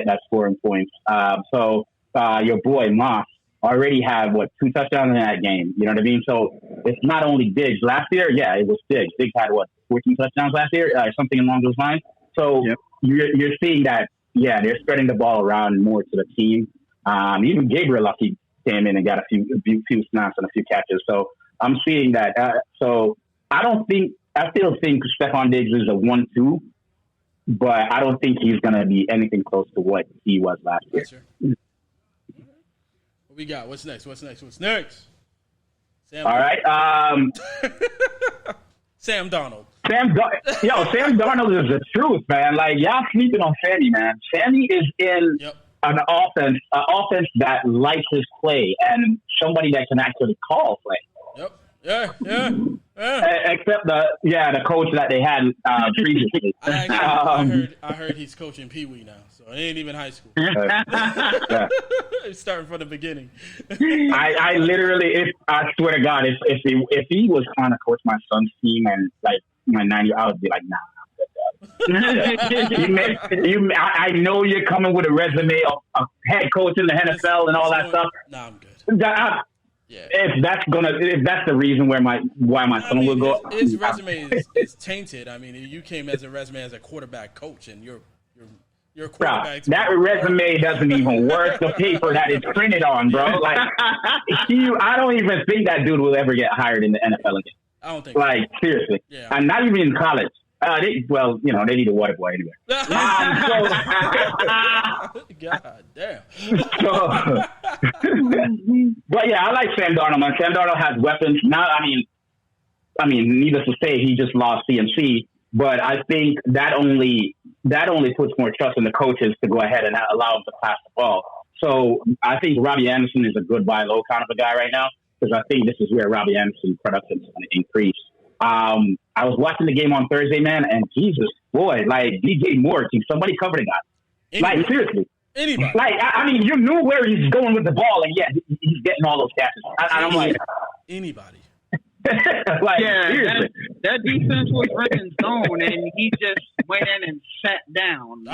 that scoring points. So your boy Moss already had 2 touchdowns in that game. You know what I mean? So it's not only Diggs. Last year, yeah, it was Diggs. Diggs had 14 touchdowns last year, something along those lines. So you're seeing that, yeah, they're spreading the ball around more to the team. Even Gabriel Lucky came in and got a few snaps and a few catches. So I'm seeing that. So I still think Stephon Diggs is a 1-2, but I don't think he's going to be anything close to what he was last year. Sure. What we got? What's next? Sam. All right. Sam Darnold. Sam Darnold is the truth, man. Like, y'all sleeping on Sammy, man. Sammy is in an offense that likes his play and somebody that can actually call play. Yep. Yeah. Except the coach that they had previously. I heard he's coaching Pee Wee now, so it ain't even high school. It's starting from the beginning. I literally, I swear to God, if he was trying to coach my son's team and like my 9 year, I would be like, nah. I know you're coming with a resume of head coach in the NFL and all that stuff. Nah, I'm good. Yeah. If that's the reason why my son will go, his resume is tainted. I mean, you came as a resume as a quarterback coach, and you're a quarterback. That resume doesn't even work the paper that it's printed on, bro. Like, I don't even think that dude will ever get hired in the NFL again. I don't think. Like, seriously, yeah. And not even in college. They need a water boy anyway. God damn. But yeah, I like Sam Darnold, man. Sam Darnold has weapons. Now, I mean, needless to say, he just lost CMC, but I think that only puts more trust in the coaches to go ahead and allow him to pass the ball. So I think Robbie Anderson is a good buy low kind of a guy right now, because I think this is where Robbie Anderson's production is going to increase. I was watching the game on Thursday, man, and Jesus, boy, like DJ Moore, can somebody cover the guy? Like, seriously. Anybody. Like, I mean, you knew where he's going with the ball, and yet he's getting all those catches. I'm like, anybody. Like, seriously. That defense was running zone, and he just went in and sat down.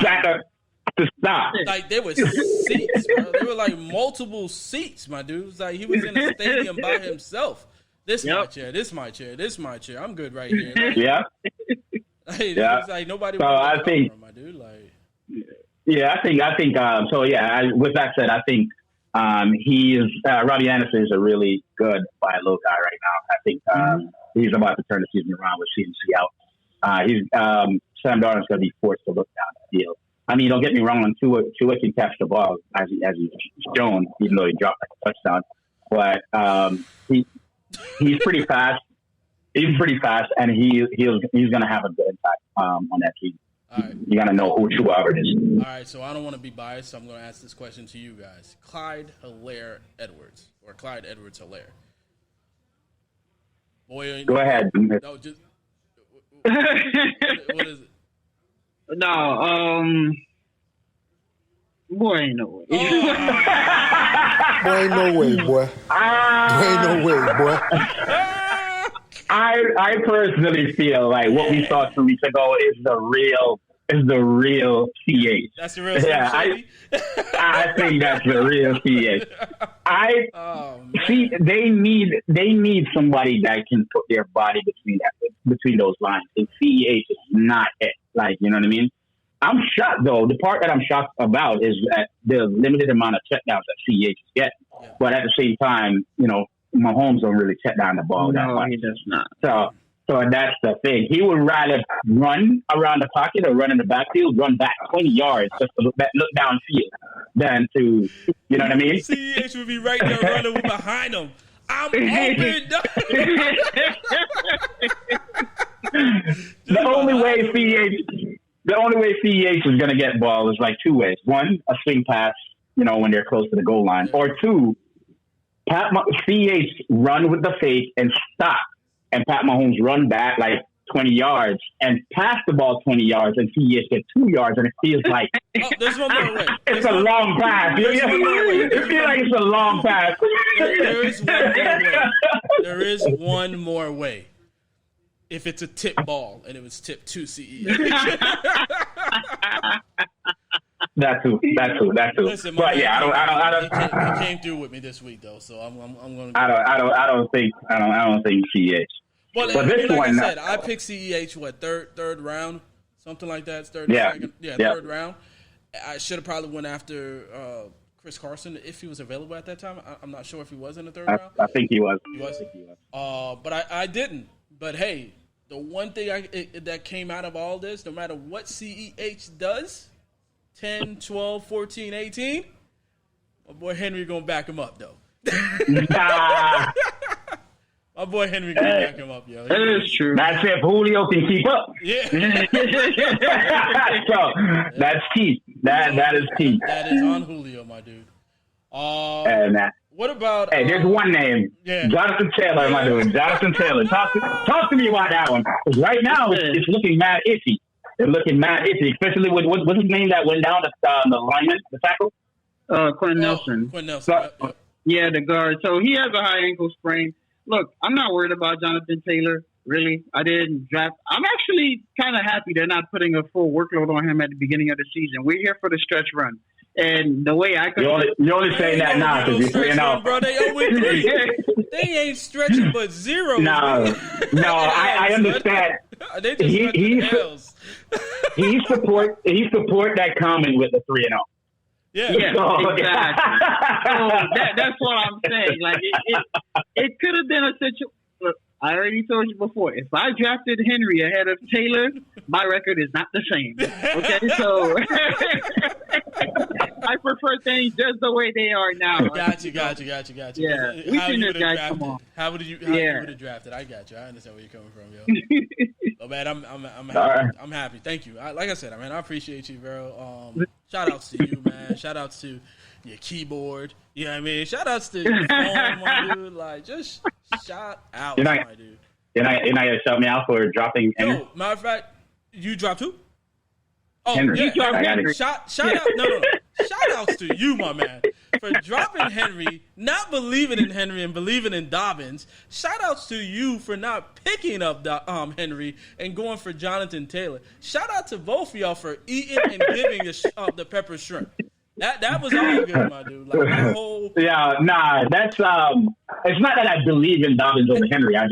To stop. Like, there were seats, bro. There were like multiple seats, my dude. It was like he was in a stadium by himself. This my chair, this my chair, this my chair. I'm good right here. Like, yeah. It was like nobody. So I think, my dude, like. Yeah, I think. So yeah. With that said, I think he is Robbie Anderson is a really good buy low guy right now. I think he's about to turn the season around with CMC out. Sam Darnold's going to be forced to look down the field. I mean, don't get me wrong. Tua can catch the ball as he's shown, even though he dropped like a touchdown. But he's pretty fast. He's pretty fast, and he's going to have a good impact on that team. All right. You got to know who Chuba Hubbard is. All right, so I don't want to be biased, so I'm going to ask this question to you guys. Clyde Edwards or Clyde Edwards-Helaire. Boy, go ahead. No, just what is it? No, boy, ain't no way. Boy, ain't no way, boy. Boy, ain't no way, boy. I personally feel like what we saw 2 weeks ago is the real CH. That's the real CH. I think that's the real CH. See, they need somebody that can put their body between those lines. And CEH is not it. Like, you know what I mean? I'm shocked though. The part that I'm shocked about is that the limited amount of checkdowns that CEH is getting. Yeah. But at the same time, you know, Mahomes don't really check down the ball that much. No, he does not. So that's the thing. He would rather run around the pocket or run in the backfield, run back 20 yards just to look downfield than to, you know what I mean? CEH would be right there running behind him. I'm open. The only way CEH is going to get ball is like two ways. One, a swing pass, you know, when they're close to the goal line. Yeah. Or two, CEH run with the fake and stop. And Pat Mahomes run back like 20 yards and pass the ball 20 yards and CEH get 2 yards and it feels like there's one more way. It's a long pass. It feels like it's a long pass. There is one more way. If it's a tip ball and it was tipped to CEH. That's who. Listen, but yeah, I don't. He came through with me this week though, so I'm going to. I don't think CEH. But this like one, I said, I picked CEH third round, something like that. Third round. I should have probably went after Chris Carson if he was available at that time. I'm not sure if he was in the third round. I think he was. But I didn't. But hey, the one thing that came out of all this, no matter what CEH does, 10, 12, 14, 18, my boy Henry going to back him up, though. My boy Henry going to back him up, yo. That is true. That's if Julio can keep up. Yeah. So, that's key. That is key. That is on Julio, my dude. What about... Hey, there's one name. Yeah. Jonathan Taylor, my dude. Jonathan Taylor. Talk to me about that one. Right now, it's looking mad iffy. It's looking mad iffy, especially with what's his name that went down, the lineman, the tackle? Quentin Nelson. Quentin Nelson. Yeah, the guard. So he has a high ankle sprain. Look, I'm not worried about Jonathan Taylor, really. I didn't draft. I'm actually kind of happy they're not putting a full workload on him at the beginning of the season. We're here for the stretch run. And the way I could... You're only saying that now because you're 3-0. Bro, they 0-3. They ain't stretching but zero. No, I understand. He support that comment with the 3-0. Yeah, exactly. So that's what I'm saying. Like it could have been a situation. I already told you before. If I drafted Henry ahead of Taylor, my record is not the same. Okay, so I prefer things just the way they are now. Got you. Yeah, we seen this guy come on. How would you have drafted? I got you. I understand where you're coming from, yo. Oh man, I'm happy. Right. I'm happy. Thank you. Like I said, I appreciate you, bro. Shout outs to you, man. Shout outs to your keyboard. You know what I mean? Shout outs to your phone, my dude. Like, just shout out, my dude. You're not gonna shout me out for dropping Henry? Yo, matter of fact, you dropped who? Oh, Henry. Yeah, You dropped Henry. Shout out. No. Shout outs to you, my man, for dropping Henry, not believing in Henry and believing in Dobbins. Shout outs to you for not picking up Henry and going for Jonathan Taylor. Shout out to both of y'all for eating and giving the pepper shrimp. That was all good, my dude. Like that whole that's it's not that I believe in Dobbins over Henry. I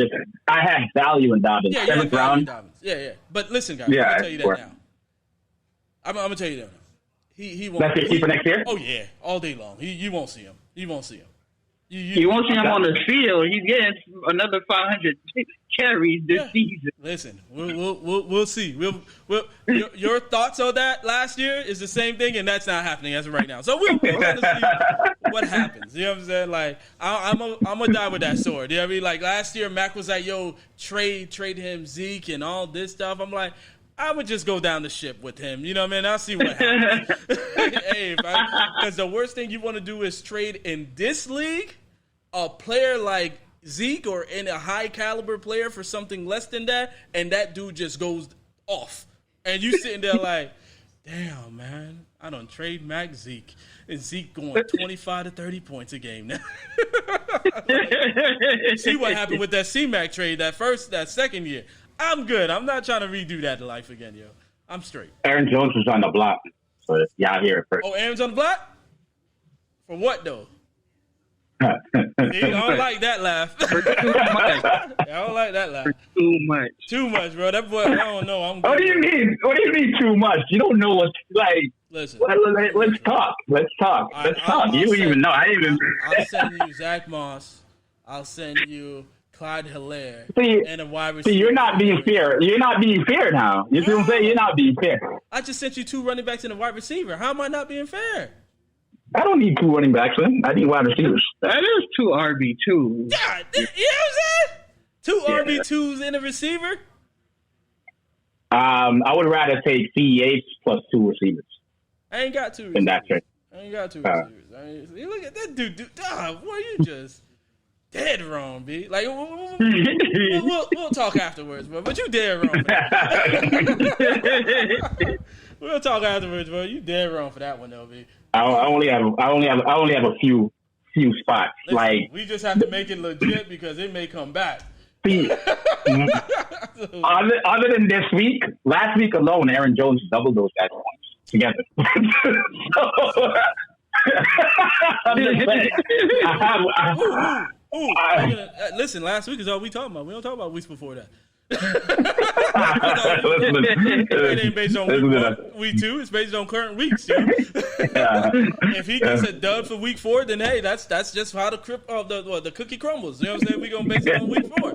had value in Dobbins. Yeah, Seventh round. Yeah. But listen, guys, I'm gonna tell you that now. I'm gonna tell you that now. He won't. That's your keeper next year? Oh yeah, all day long. You won't see him. You won't see him. You won't see him on the field. He's getting another 500 carries this season. Listen, we'll see. Your thoughts on that last year is the same thing, and that's not happening as of right now. So we'll kind of see what happens. You know what I'm saying? Like I'm gonna die with that sword. You know what I mean? Like last year, Mac was like, "Yo, trade him Zeke and all this stuff." I'm like, I would just go down the ship with him. You know what I mean? I'll see what happens. Because the worst thing you want to do is trade in this league a player like Zeke or in a high caliber player for something less than that, and that dude just goes off. And you sitting there like, damn, man, I done trade Mac Zeke. And Zeke going 25 to 30 points a game now. See what happened with that C-Mac trade that second year. I'm good. I'm not trying to redo that in life again, yo. I'm straight. Aaron Jones was on the block. So y'all hear it first. Oh, Aaron's on the block? For what, though? See, I don't like that laugh. I don't like that laugh. Too much, bro. That boy, I don't know. What do you mean? What do you mean too much? You don't know what's like. Listen. Let's talk. Let's talk. You don't even know. I'll send you Zach Moss. I'll send you Clyde Hilaire and a wide receiver. See, you're not being fair. You're not being fair now. You see what I'm saying? You're not being fair. I just sent you 2 running backs and a wide receiver. How am I not being fair? I don't need 2 running backs, man. I need wide receivers. That is 2 RB2s. Yeah, you know what I'm saying? 2 RB2s and a receiver? I would rather take CEH plus 2 receivers. I ain't got 2 receivers. In that trade. I ain't got 2 receivers. Look at that dude. Boy, you just dead wrong, B. Like, we'll talk afterwards, bro. But you dead wrong for that. We'll talk afterwards, bro. You dead wrong for that one, though, B. I only have a few spots. Listen, like we just have to make it legit because it may come back. See, other than this week, last week alone, Aaron Jones doubled those guys' points together. Listen, last week is all we talking about. We don't talk about weeks before that. It ain't based on week 1, week 2. It's based on current weeks. If he gets a dub for week 4, then hey, that's just how the cookie crumbles. You know what I'm saying? We gonna base it on week 4.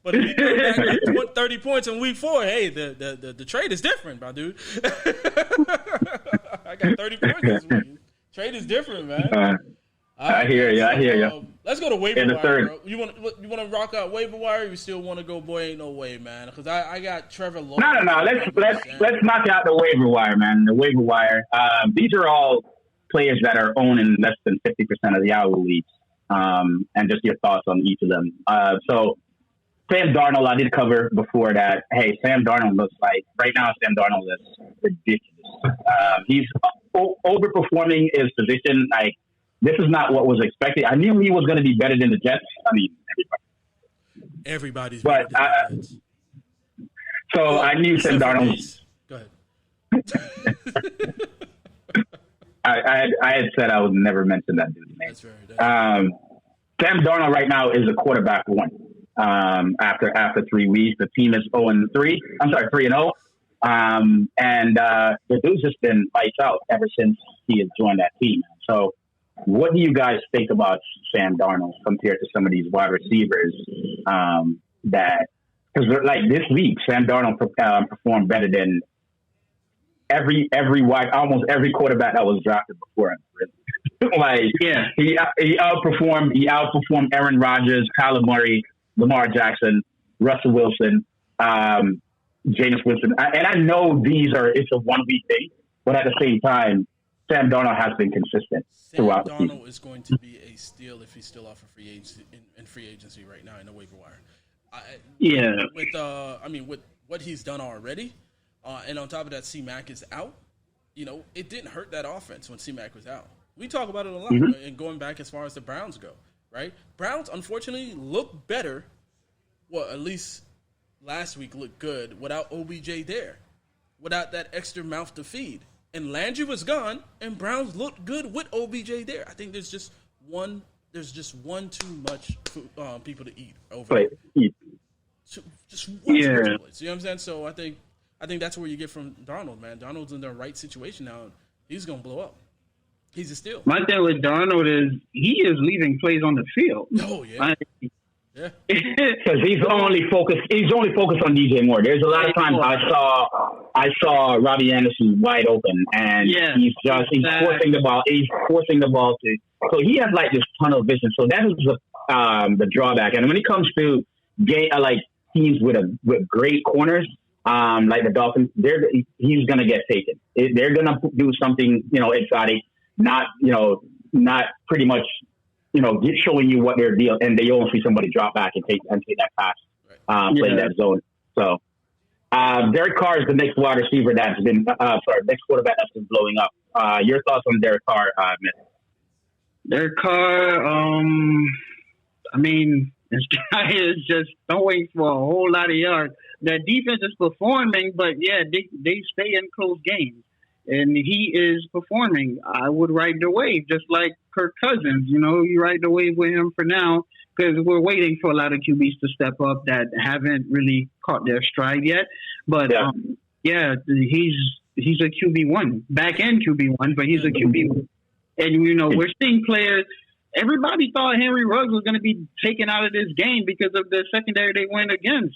But if he comes back with 30 points in week 4, hey, the trade is different, my dude. I got 30 points this week. Trade is different, man. I hear you. Let's go to waiver in the wire, third. bro. You want to rock out waiver wire? Or you still want to go? Boy, ain't no way, man. Because I got Trevor Lawrence. No. Let's knock out the waiver wire, man. The waiver wire. These are all players that are owned in less than 50% of the hour leagues. And just your thoughts on each of them. So Sam Darnold, I did cover before that. Hey, Sam Darnold looks like right now. Sam Darnold is ridiculous. He's overperforming his position. Like, this is not what was expected. I knew he was going to be better than the Jets. I mean, everybody's better than the Jets. So I knew Sam Darnold. Go ahead. I had said I would never mention that dude's name. That's right. Sam Darnold right now is a quarterback 1. After 3 weeks, the team is 0-3. I'm sorry, 3-0. And the dude's just been lights out ever since he has joined that team. So, what do you guys think about Sam Darnold compared to some of these wide receivers that because like this week, Sam Darnold performed better than almost every quarterback that was drafted before him. Really. Like he outperformed Aaron Rodgers, Kyler Murray, Lamar Jackson, Russell Wilson, Jameis Winston. And I know it's a 1 week thing, but at the same time, Sam Darnold has been consistent throughout the season. Sam Darnold is going to be a steal if he's still off of free agency right now in the waiver wire. With what he's done already, and on top of that, C-Mac is out. You know, it didn't hurt that offense when C-Mac was out. We talk about it a lot, and going back as far as the Browns go, right? Browns, unfortunately, look better. Well, at least last week looked good without OBJ there, without that extra mouth to feed. And Landry was gone, and Browns looked good with OBJ there. I think there's just one too much people to eat over there. Just one too much place. You know what I'm saying? So I think that's where you get from Darnold, man. Darnold's in the right situation now. He's gonna blow up. He's a steal. My thing with Darnold is he is leaving plays on the field. Oh yeah. Because he's only focused on DJ Moore. There's a lot of times I saw Robbie Anderson wide open, and he's forcing the ball. He's forcing the ball to. So he has like this tunnel vision. So that is the drawback. And when it comes to teams with great corners, like the Dolphins, he's gonna get taken. They're gonna do something exotic, not pretty much. Showing you what their deal, and they don't see somebody drop back and take that pass, play that zone. So, Derek Carr is the next wide receiver next quarterback that's been blowing up. Your thoughts on Derek Carr, Myth? Derek Carr, this guy is just throwing for a whole lot of yards. The defense is performing, but they stay in close games. And he is performing. I would ride the wave, just like Kirk Cousins. You ride the wave with him for now because we're waiting for a lot of QBs to step up that haven't really caught their stride yet. But he's a QB1, back end QB1, but he's a QB1. And we're seeing players. Everybody thought Henry Ruggs was going to be taken out of this game because of the secondary they went against.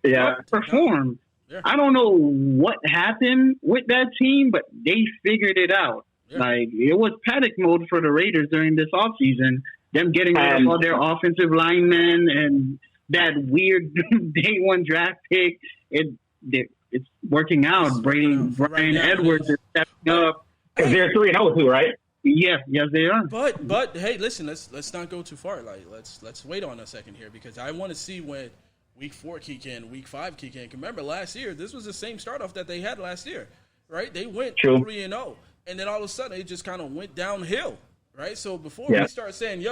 Yeah, performed. Yeah. I don't know what happened with that team, but they figured it out. Yeah. Like, it was panic mode for the Raiders during this offseason. Them getting rid of all their offensive linemen and that weird day one draft pick. It's working out. Brian Edwards is stepping up. Because they're 3-0 too, right? Yes, they are. But hey, listen, let's not go too far. Like, let's wait on a second here because I want to see when Week 4 kick in, Week 5 kick in. Remember, last year, this was the same start-off that they had last year, right? They went 3-0, and then all of a sudden, it just kind of went downhill, right? So before we start saying,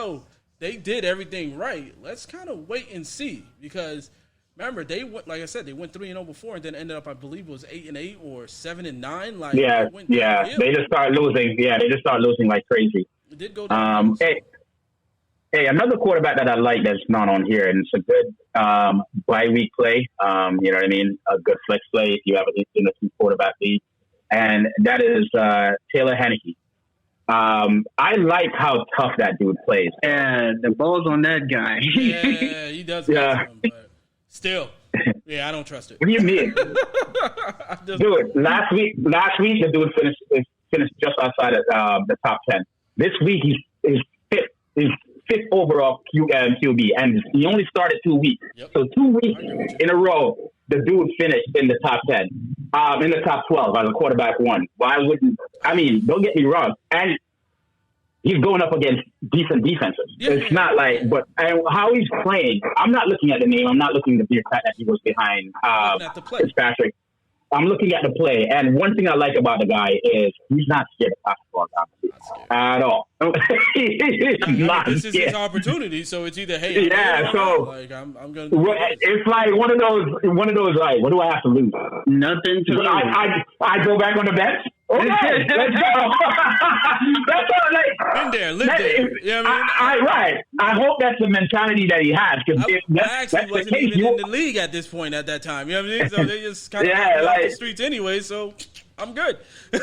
they did everything right, let's kind of wait and see because, remember, they went, like I said, they went 3-0 before and then ended up, I believe, it was 8-8 or 7-9. Like, they just started losing. Yeah, they just started losing like crazy. It did go down. Hey, another quarterback that I like that's not on here, and it's a good bye-week play. You know what I mean? A good flex play if you have in a two-quarterback league. And that is Taylor Henneke. I like how tough that dude plays. And the ball's on that guy. Yeah, he does. But still, I don't trust it. What do you mean? Dude, last week the dude finished just outside of the top 10. This week he's fifth overall QB, and he only started 2 weeks. Yep. So 2 weeks in a row, the dude finished in the top 10, in the top 12 as a quarterback one. Why wouldn't? I mean, don't get me wrong, and he's going up against decent defenses. It's not like, but how he's playing. I'm not looking at the name. I'm not looking at the fact that he was behind Fitzpatrick. I'm looking at the play, and one thing I like about the guy is he's not scared to pass the ball down at all. This is his opportunity, so it's either I'm gonna. It's like one of those. Like, what do I have to lose? Nothing to lose. I go back on the bench. Okay, let's go. That's all. Been there, lived there. You know what I mean? Right. I hope that's the mentality that he has. Because I actually wasn't even in the league at this point at that time. You know what I mean? So they just kind of off the streets anyway. So I'm good. So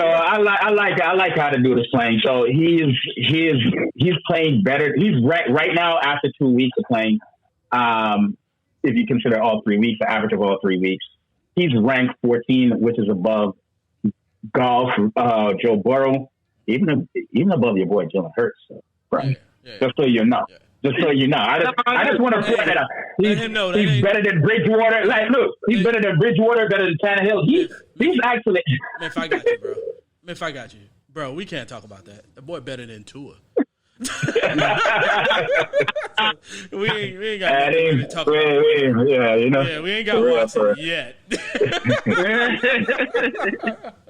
I like how the dude is playing. So he's playing better. He's right now after 2 weeks of playing. If you consider all 3 weeks, the average of all 3 weeks, he's ranked 14, which is above Golf, Joe Burrow, even above your boy Jalen Hurts. Right? Just so you know. Yeah. Just so you know, I just want to point that out. He's better than Bridgewater. Like, look, he's better than Bridgewater, better than Tannehill. He's actually. If I got you, bro. If I got you, bro, we can't talk about that. The boy better than Tua. we ain't got to talk about it. Yeah, you know. Yeah, we ain't got Watson yet.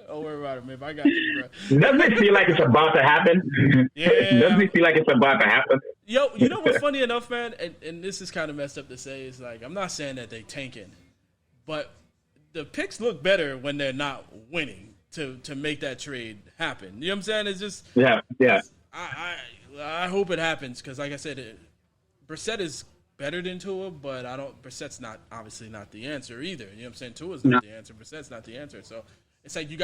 Don't worry about it, man. If I got you, bro. Doesn't it feel like it's about to happen? Yeah. Doesn't it feel like it's about to happen? Yo, you know what's funny enough, man? And this is kind of messed up to say. Is like, I'm not saying that they tanking, but the picks look better when they're not winning to make that trade happen. You know what I'm saying? It's just yeah. I hope it happens because, like I said, Brissett is better than Tua, but Brissett's obviously not the answer either. You know what I'm saying? Tua's not the answer. Brissett's not the answer. So it's like you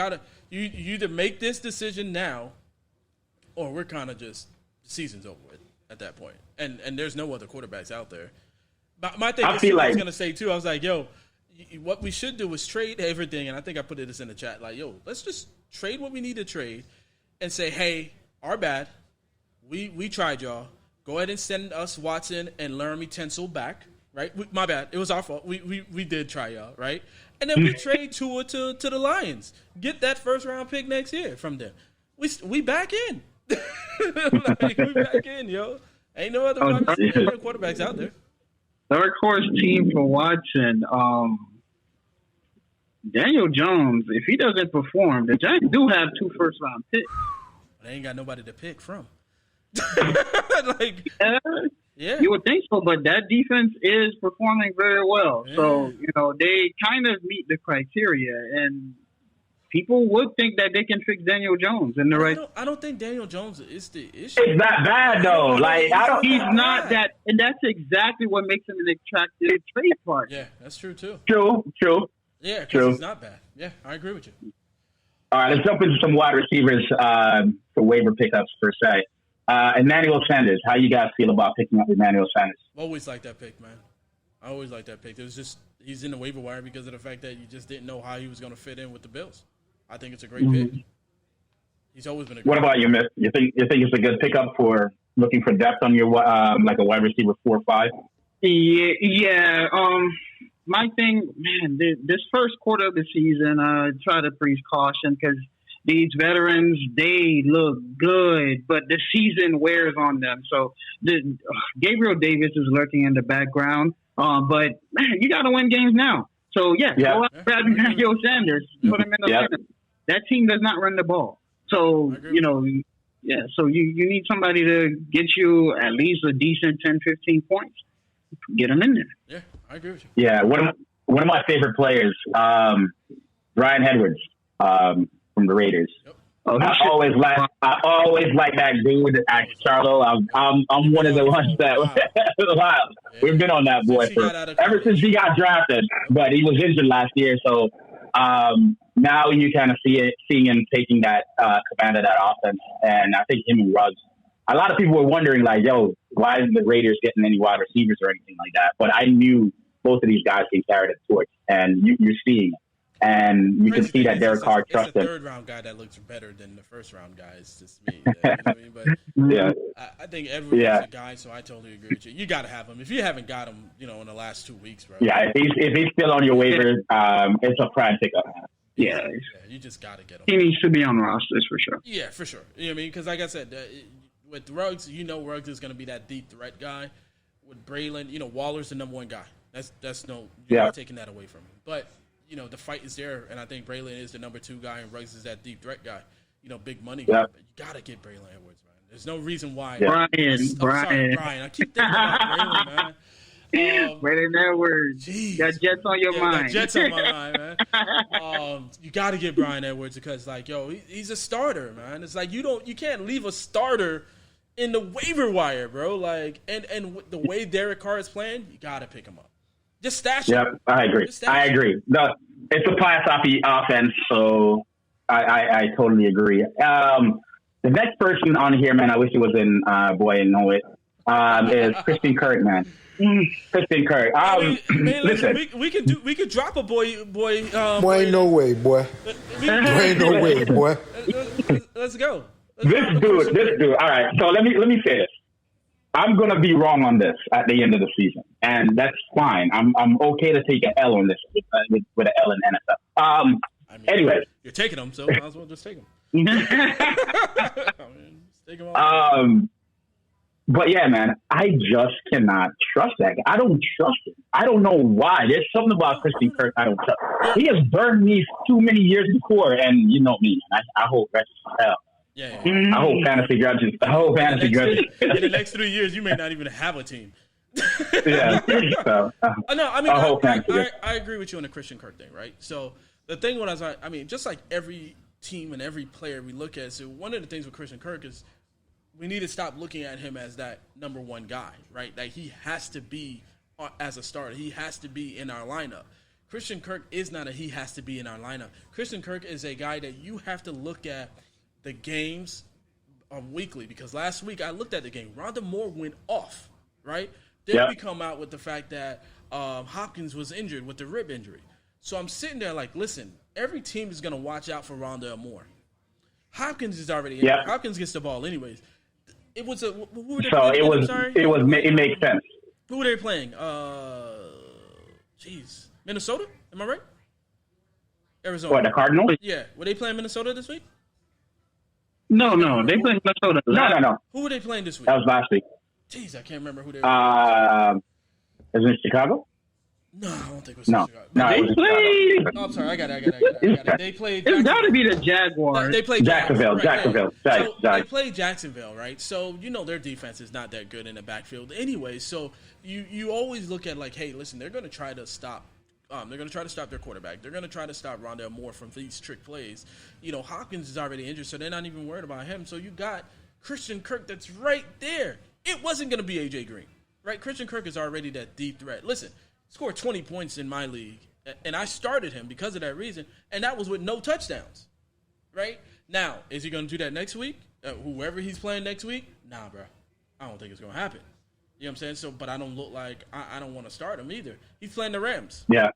either make this decision now, or we're kind of just the season's over with at that point. And there's no other quarterbacks out there. But my thing is, I was gonna say too. I was like, yo, what we should do is trade everything. And I think I put this in the chat. Like, yo, let's just trade what we need to trade, and say, hey, our bad. We tried, y'all. Go ahead and send us Watson and Laramie Tunsil back, right? My bad. It was our fault. We did try, y'all, right? And then we trade Tua to the Lions. Get that first-round pick next year from them. We back in. Like, we back in, yo. Ain't no other quarterbacks out there. Dark horse team for Watson. Daniel Jones, if he doesn't perform, the Giants do have 2 first-round picks. They ain't got nobody to pick from. Yeah, you would think so, but that defense is performing very well. Yeah. So, they kind of meet the criteria, and people would think that they can fix Daniel Jones in the right. I don't think Daniel Jones is the issue. It's not bad though. He's not that, and that's exactly what makes him an attractive trade partner. Yeah, that's true too. True. Yeah, because he's not bad. Yeah, I agree with you. All right, let's jump into some wide receivers for waiver pickups per se. Emmanuel Sanders, how you guys feel about picking up Emmanuel Sanders? Always like that pick, man. I always like that pick. It was just he's in the waiver wire because of the fact that you just didn't know how he was going to fit in with the Bills. I think it's a great pick. He's always been a great What about you, Myth? You think it's a good pickup for looking for depth on your like a wide receiver 4 or 5? Yeah. My thing, man, this first quarter of the season, I try to preach caution because these veterans, they look good, but the season wears on them. So Gabriel Davis is lurking in the background, but man, you got to win games now. So go out and grab Emmanuel Sanders, put him in the lineup. That team does not run the ball. So, so you need somebody to get you at least a decent 10, 15 points. Get them in there. Yeah, I agree with you. Yeah, one of my favorite players, Bryan Edwards from the Raiders. Yep. I always like that dude at Charlo. I'm one of the ones that we've been on that boy ever since he got drafted, but he was injured last year, so now you kind of seeing him taking that command of that offense, and I think him and Ruggs. A lot of people were wondering, like, yo, why isn't the Raiders getting any wide receivers or anything like that? But I knew both of these guys can carry the torch, and you're seeing it. And you can see that Derek Carr trusts him. It's the third-round guy that looks better than the first-round guy. It's just me. You know what I mean? But I think everyone's a guy, so I totally agree with you. You got to have him. If you haven't got him, in the last 2 weeks, bro. Yeah, if he's still on your waiver, it's a prime pickup. Yeah, you just got to get him. He needs to be on rosters for sure. Yeah, for sure. You know what I mean? Because like I said, with Ruggs, Ruggs is going to be that deep threat guy. With Braylon, Waller's the number one guy. That's you're not taking that away from him. But the fight is there, and I think Braylon is the number 2 guy, and Ruggs is that deep threat guy. Big money guy. But you got to get Braylon Edwards, man. There's no reason why. Brian. Sorry, Brian. I keep thinking about Braylon, man. Braylon Edwards. Got Jets on your mind. Got Jets on my mind, man. You got to get Brian Edwards because, he's a starter, man. It's like you can't leave a starter in the waiver wire, bro. And the way Derek Carr is playing, you got to pick him up. Just stash him. Yep, I agree. No, it's a pass-offy offense, so I totally agree. The next person on here, man, I wish it was in Boy and Know It. is Christian Kirk, man. Christian Kirk. Listen, we could drop a boy. Boy, ain't no way, boy. Ain't no way, boy. Let's go. This dude. All right. So let me say this. I'm gonna be wrong on this at the end of the season, and that's fine. I'm okay to take an L on this with an L in NFL. Anyway, you're taking them, so might as well just take them. Take them all. But yeah, man, I just cannot trust that guy. I don't trust him. I don't know why. There's something about Christian Kirk I don't trust. He has burned me too many years before, and you know me, man. I hope that's hell. Yeah. I hope fantasy grudges. In the next 3 years, you may not even have a team. Yeah. So, I agree with you on the Christian Kirk thing, right? So the thing just like every team and every player we look at, so one of the things with Christian Kirk is we need to stop looking at him as that number one guy, right? Like he has to be as a starter. He has to be in our lineup. Christian Kirk is not he has to be in our lineup. Christian Kirk is a guy that you have to look at the games weekly, because last week I looked at the game. Rondale Moore went off, right? Then we come out with the fact that Hopkins was injured with the rib injury. So I'm sitting there like, listen, every team is going to watch out for Rondale Moore. Hopkins is already injured. Hopkins gets the ball anyways. It makes sense. Who were they playing? Minnesota? Am I right? Arizona. What, the Cardinals? Yeah. Were they playing Minnesota this week? No. They played Minnesota. No. Who were they playing this week? That was last week. Jeez, I can't remember who they were. Is it Chicago? No, I don't think it was Chicago. No, they played. Oh, I'm sorry. I got it. They played. It's got to be the Jaguars. They played Jacksonville. They played Jacksonville, right? So their defense is not that good in the backfield anyway. So you always look at like, hey, listen, they're going to try to stop. They're going to try to stop their quarterback. They're going to try to stop Rondale Moore from these trick plays. Hopkins is already injured, so they're not even worried about him. So you got Christian Kirk that's right there. It wasn't going to be A.J. Green, right? Christian Kirk is already that deep threat. Listen, scored 20 points in my league, and I started him because of that reason, and that was with no touchdowns, right? Now, is he going to do that next week? Whoever he's playing next week? Nah, bro. I don't think it's going to happen. You know what I'm saying? So, but I don't look like I don't want to start him either. He's playing the Rams. Yeah.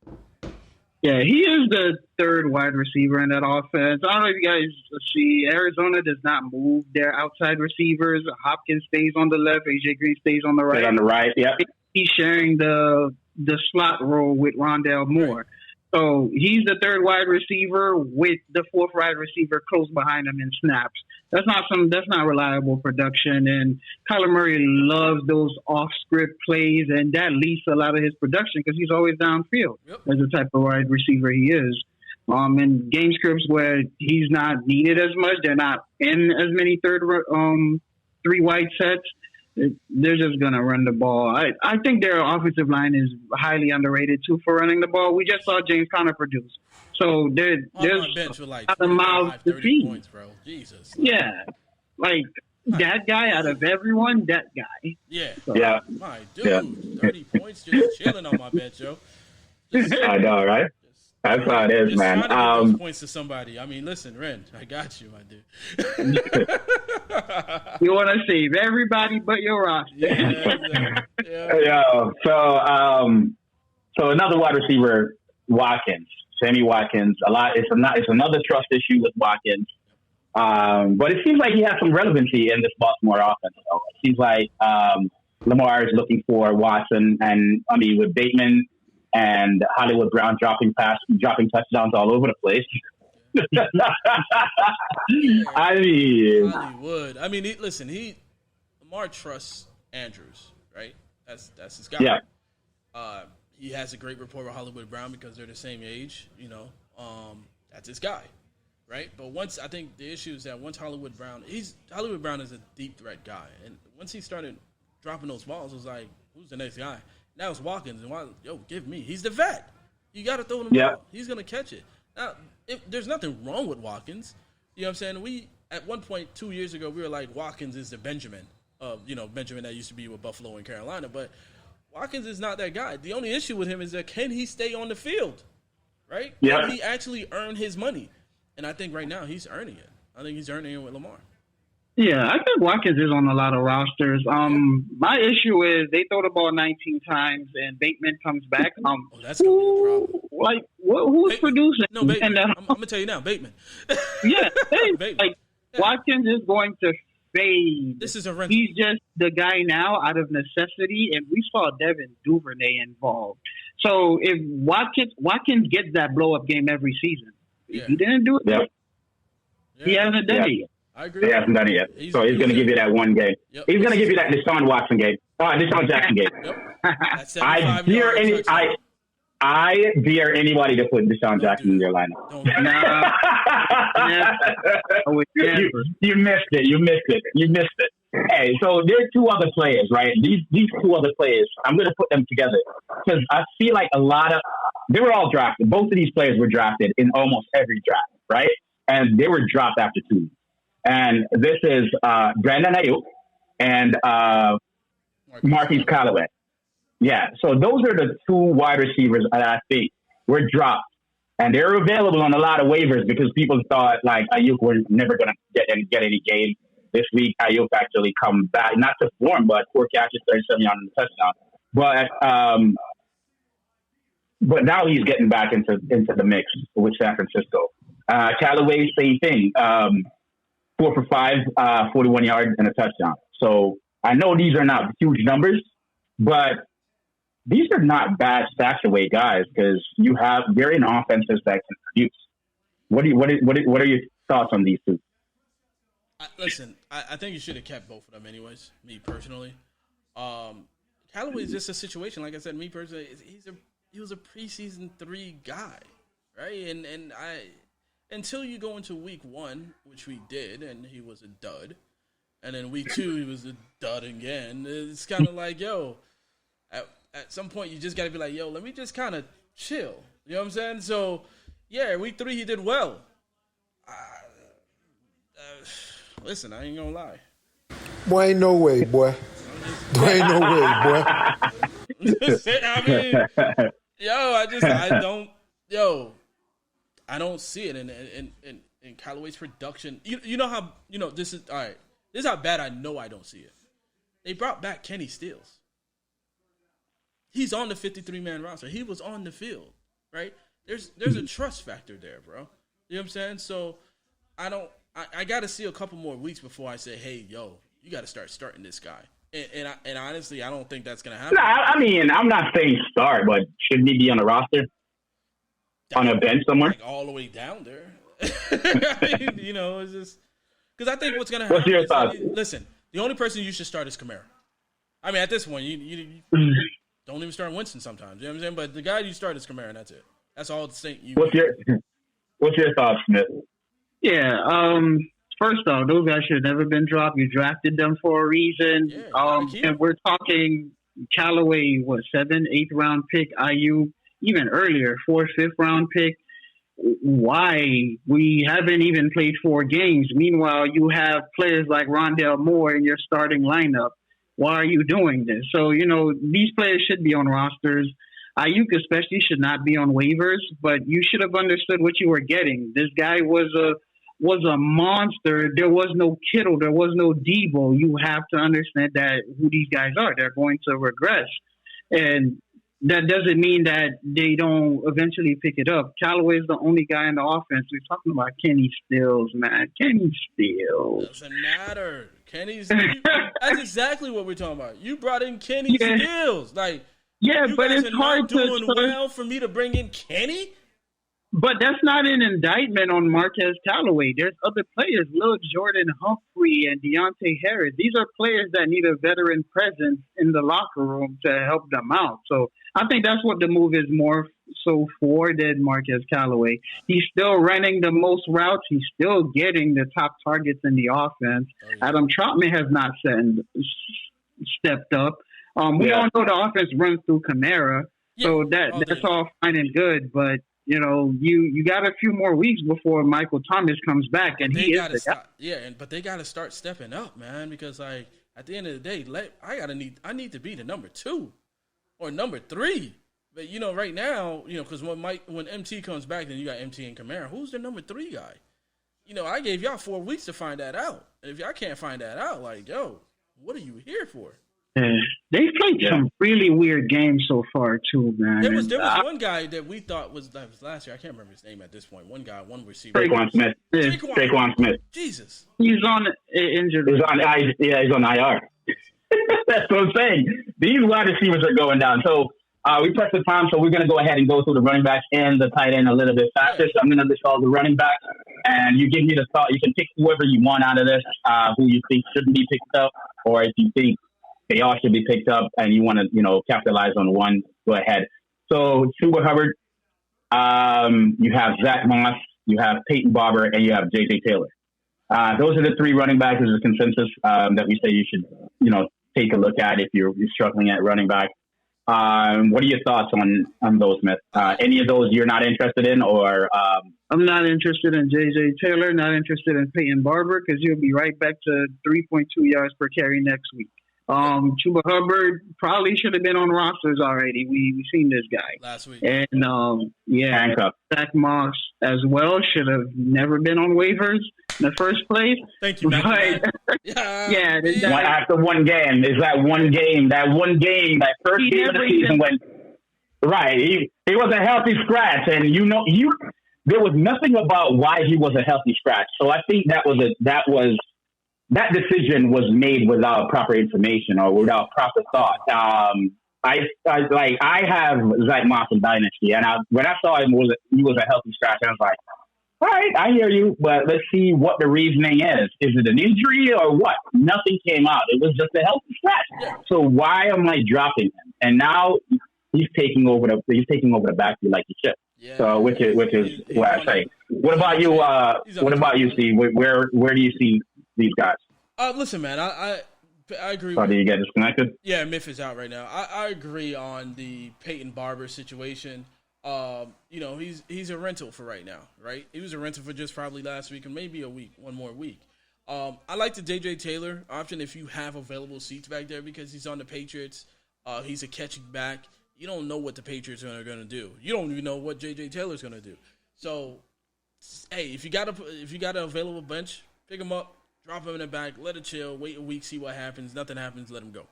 Yeah, he is the third wide receiver in that offense. I don't know if you guys see, Arizona does not move their outside receivers. Hopkins stays on the left. A.J. Green stays on the right. On the right, yeah. He's sharing the slot role with Rondale Moore. Right. So he's the third wide receiver with the fourth wide receiver close behind him in snaps. That's not reliable production. And Kyler Murray loves those off-script plays, and that leads to a lot of his production because he's always downfield as the type of wide receiver he is. In game scripts where he's not needed as much, they're not in as many three wide sets. They're just going to run the ball. I think their offensive line is highly underrated, too, for running the ball. We just saw James Conner produce. So there's my bench with like 30 points, bro. Jesus. Yeah. Like, that guy out of everyone, that guy. Yeah. So. Yeah. My dude, 30 points just chilling on my bench, yo. I know, right? That's how it is, man. Those points to somebody. I mean, listen, Ren, I got you, my dude. You want to save everybody but your roster. Yeah. So another wide receiver, Watkins, Sammy Watkins. It's another trust issue with Watkins. But it seems like he has some relevancy in this Baltimore offense. So it seems like Lamar is looking for Watson, and I mean with Bateman and Hollywood Brown dropping touchdowns all over the place. I mean, Hollywood. I mean, Lamar trusts Andrews, right? That's his guy. Yeah. He has a great rapport with Hollywood Brown because they're the same age. That's his guy, right? But I think the issue is that once Hollywood Brown is a deep threat guy, and once he started dropping those balls, it was like, who's the next guy? Now it's Watkins, and give me. He's the vet. You got to throw him the ball. He's gonna catch it. Now, there's nothing wrong with Watkins. You know what I'm saying? At one point 2 years ago, we were like, Watkins is the Benjamin of, Benjamin that used to be with Buffalo and Carolina. But Watkins is not that guy. The only issue with him is that can he stay on the field, right? Yeah. Can he actually earn his money? And I think right now he's earning it. I think he's earning it with Lamar. Yeah, I think Watkins is on a lot of rosters. My issue is they throw the ball 19 times and Bateman comes back. That's gonna be a problem. Like, who's Bateman. producing? No, Bateman. And, I'm gonna tell you now, Bateman. Yeah, Bateman. like Watkins is going to fade. This is a rental. He's just the guy now out of necessity, and we saw Devin Duvernay involved. So if Watkins gets that blow up game every season, he didn't do it. Yep. He hasn't done it yet. I agree. He hasn't done it yet. So he's going to give you that one game. Yep. He's going to give you that Deshaun Watson game. Deshaun Jackson game. Yep. I dare anybody to put Deshaun Jackson in their lineup. You missed it. You missed it. Hey, so there's two other players, right? These two other players, I'm going to put them together because I feel like they were all drafted. Both of these players were drafted in almost every draft, right? And they were dropped after 2. And this is Brandon Ayuk and Marquise Callaway. Yeah, so those are the 2 wide receivers that I think were dropped. And they're available on a lot of waivers because people thought, like, Ayuk was never going to get any game. This week, Ayuk actually come back, not to form, but 4 catches, 37 yards and a touchdown. But now he's getting back into the mix with San Francisco. Callaway, same thing. 4 for 5, 41 yards and a touchdown. So I know these are not huge numbers, but these are not bad stash away guys because they're in offenses that can produce. What are your thoughts on these two? Listen, I think you should have kept both of them anyways, me personally. Callaway is just a situation, like I said, me personally, he was a preseason 3 guy, right? And until you go into week 1, which we did, and he was a dud, and then week 2 he was a dud again. It's kind of like, yo, at some point you just got to be like, yo, let me just kind of chill. You know what I'm saying? So, yeah, week 3 he did well. Listen, I ain't gonna lie. Boy, ain't no way, boy. There ain't no way, boy. I mean, I don't see it in Callaway's production. You know how, this is, all right, this is how bad I know I don't see it. They brought back Kenny Stills. He's on the 53-man roster. He was on the field, right? There's a trust factor there, bro. You know what I'm saying? So I got to see a couple more weeks before I say, hey, yo, you got to starting this guy. And honestly, I don't think that's going to happen. No, I mean, I'm not saying start, but shouldn't he be on the roster? On a bench somewhere? Like all the way down there. I mean, it's just because I think what's going to happen. What's your thoughts? Listen, the only person you should start is Kamara. I mean, at this point, you don't even start Winston sometimes. You know what I'm saying? But the guy you start is Kamara, and that's it. That's all the same. What's your thoughts, Smith? Yeah. First off, those guys should have never been dropped. You drafted them for a reason. Yeah, and we're talking Callaway, 7th, 8th round pick, IU, even earlier, 4th, 5th round pick. Why? We haven't even played 4 games. Meanwhile, you have players like Rondale Moore in your starting lineup. Why are you doing this? So, these players should be on rosters. Ayuk especially should not be on waivers, but you should have understood what you were getting. This guy was a monster. There was no Kittle. There was no Debo. You have to understand that who these guys are. They're going to regress. And that doesn't mean that they don't eventually pick it up. Callaway is the only guy in the offense. We're talking about Kenny Stills, man. Kenny Stills. Doesn't matter. That's exactly what we're talking about. You brought in Kenny Stills. Like, but it's hard to doing well for me to bring in Kenny. But that's not an indictment on Marquez Callaway. There's other players, Lil Jordan Humphrey and Deontay Harris. These are players that need a veteran presence in the locker room to help them out. So I think that's what the move is more so for than Marquez Callaway. He's still running the most routes. He's still getting the top targets in the offense. Adam Troutman has not stepped up. We all know the offense runs through Kamara. So that's all fine and good, but you got a few more weeks before Michael Thomas comes back, and he is the guy. But they got to start stepping up, man, because at the end of the day, I need to be the number 2 or number 3. But right now, because when MT comes back, then you got MT and Kamara. Who's the number 3 guy? I gave y'all 4 weeks to find that out. And if y'all can't find that out, like, yo, what are you here for? Yeah. They played some really weird games so far too, man. There was one guy that we thought was last year. I can't remember his name at this point. One receiver. Saquon Smith. Saquon Smith. Jesus. He's on injured. He's on IR. That's what I'm saying. These wide receivers are going down. So we pressed the time, so we're going to go ahead and go through the running backs and the tight end a little bit faster. So I'm going to list all the running backs, and you give me the thought. You can pick whoever you want out of this, who you think shouldn't be picked up, or if you think they all should be picked up and you want to, capitalize on one, go ahead. So Chuba Hubbard, you have Zach Moss, you have Peyton Barber, and you have J.J. Taylor. Those are the 3 running backs as a consensus that we say you should, take a look at if you're struggling at running back. What are your thoughts on those, Smith? Any of those you're not interested in, or? I'm not interested in J.J. Taylor, not interested in Peyton Barber, because you'll be right back to 3.2 yards per carry next week. Chuba Hubbard probably should have been on rosters already. We've seen this guy last week, and Zach Moss as well should have never been on waivers in the first place. Thank you, but, after one game, is that one game, that first game of the season when he was a healthy scratch, and there was nothing about why he was a healthy scratch. So I think that decision was made without proper information or without proper thought. I have Zach Moss in Dynasty, and when I saw him he was a healthy scratch, I was like, all right, I hear you, but let's see what the reasoning is. Is it an injury or what? Nothing came out. It was just a healthy scratch. So why am I dropping him? And now he's taking over the backfield like he should. Yeah. So which is what I say. What about you? What about you, Steve? Where do you see these guys? Listen, man, I agree. Did you get disconnected? Yeah, MITH is out right now. I agree on the Peyton Barber situation. He's a rental for right now, right? He was a rental for just probably last week and maybe one more week. I like the J.J. Taylor option if you have available seats back there because he's on the Patriots. He's a catching back. You don't know what the Patriots are going to do. You don't even know what J.J. Taylor's going to do. So, hey, if you got an available bench, pick him up, drop him in the back, let it chill, wait a week, see what happens. Nothing happens, let him go,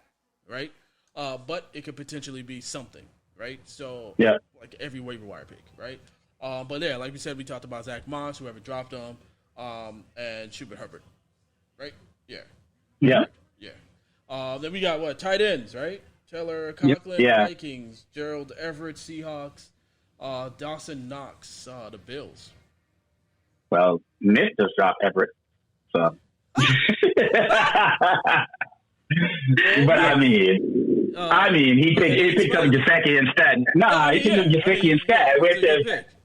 right? But it could potentially be something, right? So, like every waiver wire pick, right? But yeah, like we said, we talked about Zach Moss, whoever dropped him, and Chuba Hubbard, right? Yeah. Then we got tight ends, right? Taylor Conklin, Vikings, Gerald Everett, Seahawks, Dawson Knox, the Bills. Well, MITH just dropped Everett, so. But I mean, he picked up Gesicki instead. He picked up Gesicki instead.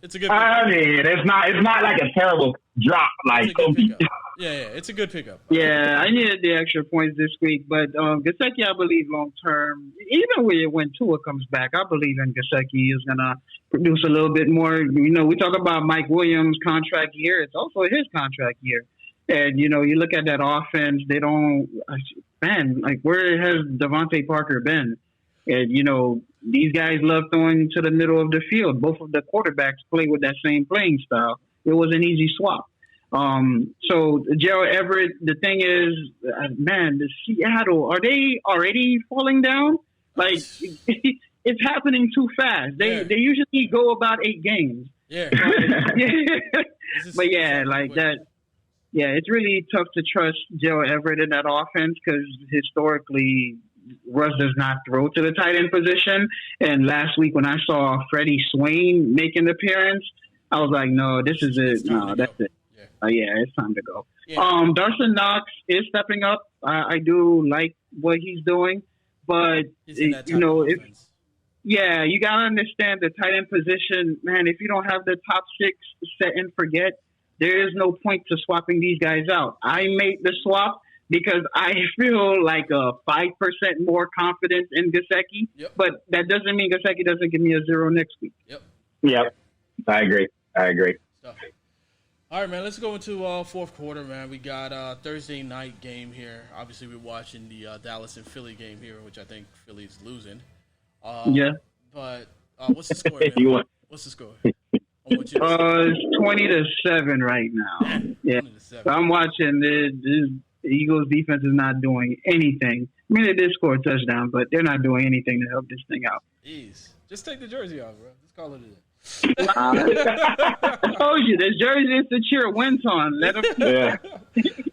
It's a good pickup. I mean, it's not like a terrible drop. Like Kobe. Yeah, it's a good pickup. Yeah, I needed the extra points this week, but Gesicki, I believe long term, even when Tua comes back, I believe in Gesicki is gonna produce a little bit more. We talk about Mike Williams' contract year; it's also his contract year. And, you look at that offense, they don't – man, like where has Devontae Parker been? And, these guys love throwing to the middle of the field. Both of the quarterbacks play with that same playing style. It was an easy swap. So, Gerald Everett, the thing is, the Seattle, are they already falling down? Like, it's happening too fast. They usually go about 8 games. Yeah. But, that – yeah, it's really tough to trust Gerald Everett in that offense because historically Russ does not throw to the tight end position. And last week when I saw Freddie Swain make an appearance, I was like, no, this is it. No, that's it. Yeah. It's time to go. Yeah. Dawson Knox is stepping up. I do like what he's doing. But, you got to understand the tight end position. Man, if you don't have the top 6 set and forget, there is no point to swapping these guys out. I made the swap because I feel like a 5% more confidence in Gesicki, but that doesn't mean Gesicki doesn't give me a 0 next week. Yep. I agree. All right, man, let's go into fourth quarter, man. We got a Thursday night game here. Obviously, we're watching the Dallas and Philly game here, which I think Philly's losing. But what's the score, man? What's the score? It's 20-7 right now. Yeah, I'm watching the Eagles defense is not doing anything. I mean, they did score a touchdown, but they're not doing anything to help this thing out. Jeez. Just take the jersey off, bro. Just call it a day. I told you, the jersey is to cheer wins on. Let them. Yeah.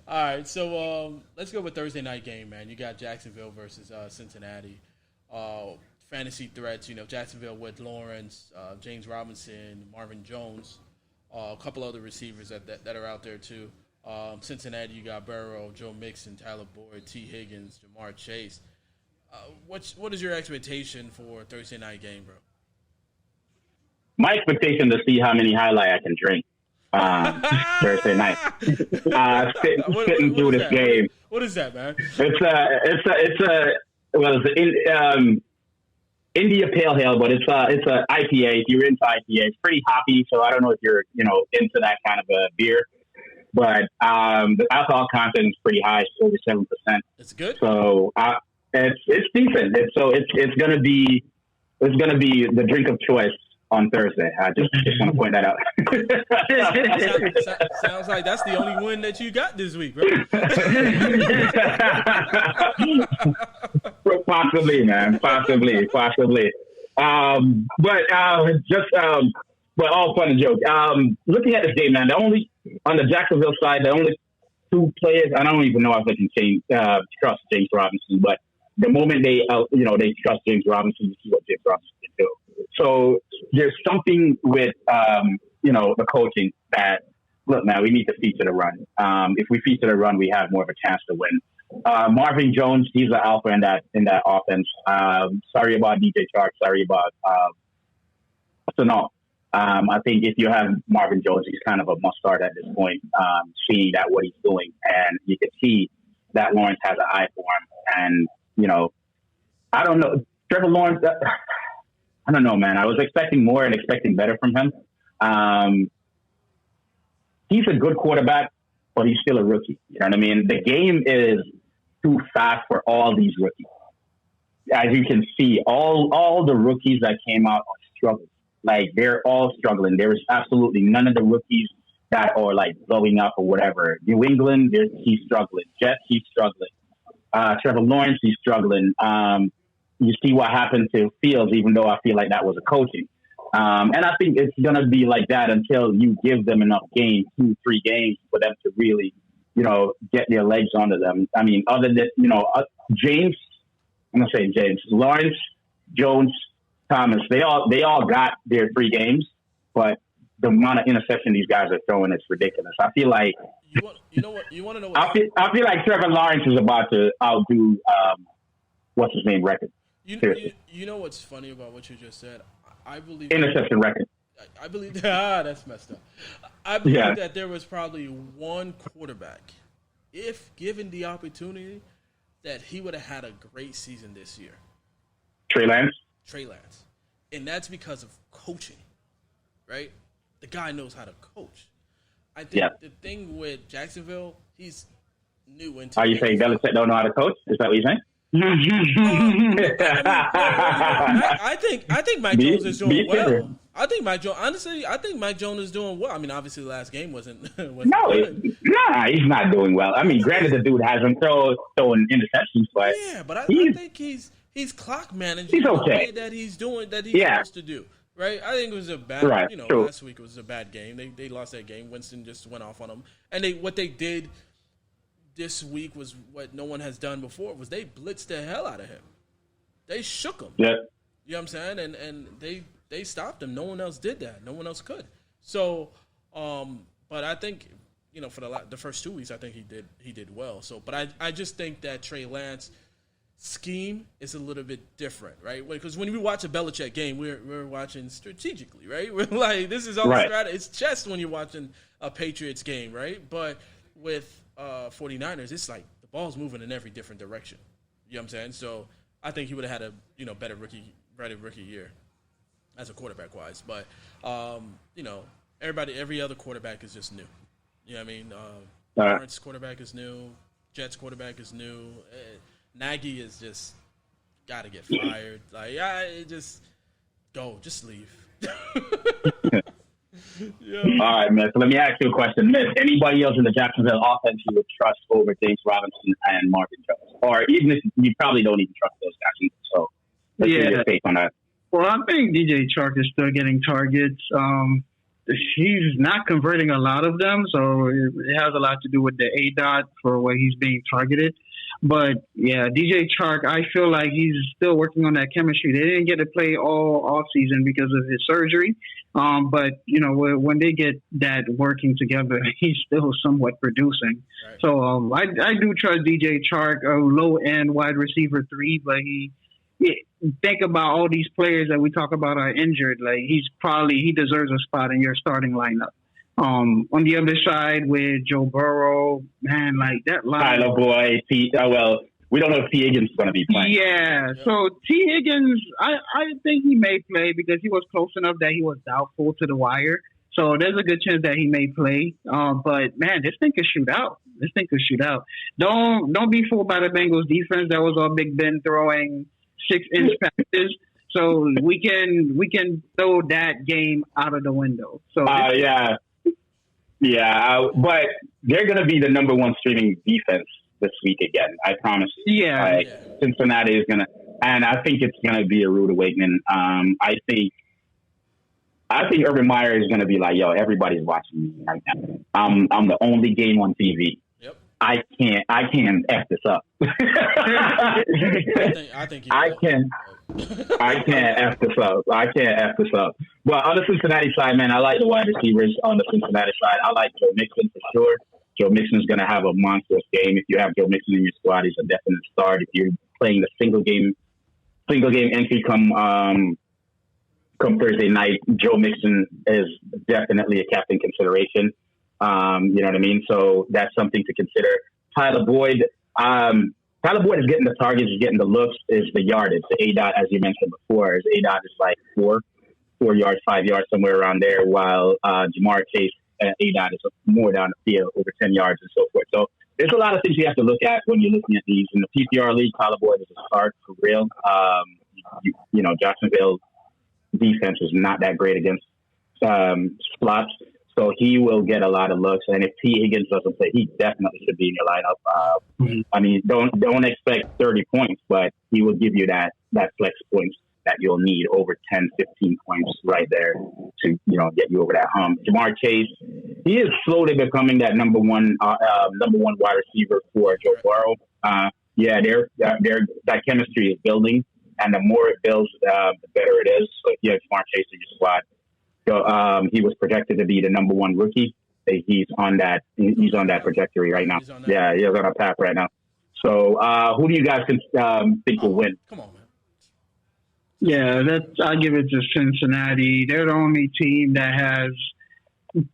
All right, so let's go with Thursday night game, man. You got Jacksonville versus Cincinnati. Fantasy threats, Jacksonville with Lawrence, James Robinson, Marvin Jones, a couple other receivers that are out there too. Cincinnati, you got Burrow, Joe Mixon, Tyler Boyd, T. Higgins, Jamar Chase. What is your expectation for Thursday night game, bro? My expectation to see how many highlight I can drink Thursday night. Sitting through this game. What is that, man? It's India Pale Ale, but it's a IPA. If you're into IPA, it's pretty hoppy. So I don't know if you're into that kind of a beer, but the alcohol content is pretty high, 47%. It's good. So it's decent. It's gonna be the drink of choice on Thursday. I just want to point that out. Sounds like that's the only win that you got this week, bro. Possibly, man. Possibly. But all fun and joke. Looking at this game, man, on the Jacksonville side, the only two players, I don't even know if I can trust James Robinson, but the moment they trust James Robinson, you see what James Robinson can do. So there's something with, the coaching that, look, man, we need to feature the run. If we feature the run, we have more of a chance to win. Marvin Jones, he's the alpha in that offense. Sorry about DJ Chark. Sorry about Sanal. I think if you have Marvin Jones, he's kind of a must start at this point, seeing that what he's doing. And you can see that Lawrence has an eye for him. And, I don't know. Trevor Lawrence, I don't know, man. I was expecting more and expecting better from him. He's a good quarterback, but he's still a rookie. You know what I mean? The game is too fast for all these rookies. As you can see, all the rookies that came out are struggling. Like, they're all struggling. There is absolutely none of the rookies that are, like, blowing up or whatever. New England, he's struggling. Jets, he's struggling. Trevor Lawrence, he's struggling. You see what happened to Fields, even though I feel like that was a coaching. And I think it's going to be like that until you give them enough games, 2-3 games, for them to really, get their legs under them. I mean, other than, James, I'm going to say James, Lawrence, Jones, Thomas, they all got their 3 games, but the amount of interception these guys are throwing is ridiculous. I feel like you want to know what I feel like Trevor Lawrence is about to outdo what's his name record. You know what's funny about what you just said? I believe interception record. I believe that's messed up. I believe that there was probably one quarterback, if given the opportunity, that he would have had a great season this year. Trey Lance. And that's because of coaching, right? The guy knows how to coach. I think the thing with Jacksonville, he's new into. Are you saying Belichick don't know how to coach? Is that what you're saying? I think Mike Jones is doing well. I think Mike Jones is doing well. I mean, obviously the last game wasn't good. He's not doing well. I mean, granted, the dude hasn't thrown interceptions, but I think he's clock managing the way that he's doing that he's supposed to do. Right? I think it was a bad last week it was a bad game. They lost that game. Winston just went off on them. And what they did this week was what no one has done before, was they blitzed the hell out of him. They shook him. Yeah. You know what I'm saying? And they stopped him. No one else did that. No one else could. So, but I think, for the first 2 weeks, I think he did well. So, but I just think that Trey Lance scheme is a little bit different, right? Because when we watch a Belichick game, we're watching strategically, right? We're like, this is all strategy. It's chess when you're watching a Patriots game, right? But with 49ers, it's like the ball's moving in every different direction. You know what I'm saying? So I think he would have had a better rookie year as a quarterback wise. But every other quarterback is just new. You know what I mean? Lawrence quarterback is new. Jets quarterback is new. Nagy is just got to get fired. Like, just leave. All right, man. So let me ask you a question. Miss, anybody else in the Jacksonville offense you would trust over James Robinson and Marvin Jones? Or even if you probably don't even trust those guys either. So let's get your take on that. Well, I think DJ Chark is still getting targets. He's not converting a lot of them, so it has a lot to do with the ADOT for where he's being targeted. But, yeah, DJ Chark, I feel like he's still working on that chemistry. They didn't get to play all offseason because of his surgery. But, you know, when they get that working together, he's still somewhat producing. Right. So I do trust DJ Chark, a low-end wide receiver 3, but think about all these players that we talk about are injured. Like, he deserves a spot in your starting lineup. On the other side with Joe Burrow, man, like that line. Tyler Boyd, we don't know if T. Higgins is going to be playing. Yeah, so T. Higgins, I think he may play because he was close enough that he was doubtful to the wire. So there's a good chance that he may play. But man, this thing could shoot out. Don't be fooled by the Bengals defense. That was all Big Ben throwing 6-inch passes. So we can throw that game out of the window. So but they're going to be the number one streaming defense this week again. I promise you. Yeah. Cincinnati is going to, and I think it's going to be a rude awakening. I think Urban Meyer is going to be like, yo, everybody's watching me right now. I'm the only game on TV. Yep. I can't F this up. I can't F this up. But on the Cincinnati side, man, I like the wide receivers on the Cincinnati side. I like Joe Mixon for sure. Joe Mixon is going to have a monstrous game. If you have Joe Mixon in your squad, he's a definite start. If you're playing the single game entry come Thursday night, Joe Mixon is definitely a captain consideration. You know what I mean? So that's something to consider. Tyler Boyd is getting the targets, he's getting the looks, is the yardage. The ADOT, as you mentioned before, his ADOT is like 4 yards, 5 yards, somewhere around there, while Jamar Chase ADOT is more down the field, over 10 yards and so forth. So there's a lot of things you have to look at when you're looking at these. In the PPR league, Tyler Boyd is a start for real. You know, Jacksonville defense is not that great against slots. So he will get a lot of looks, and if T. Higgins doesn't play, he definitely should be in your lineup. I mean, don't expect 30 points, but he will give you that flex points that you'll need, over 10, 15 points right there to get you over that hump. Jamar Chase, he is slowly becoming that number one wide receiver for Joe Burrow. That chemistry is building, and the more it builds, the better it is. So if you have Jamar Chase in your squad. So he was projected to be the number one rookie. He's on that trajectory right now. He's on a path right now. So who do you guys think will win? Come on, man. Yeah, I give it to Cincinnati. They're the only team that has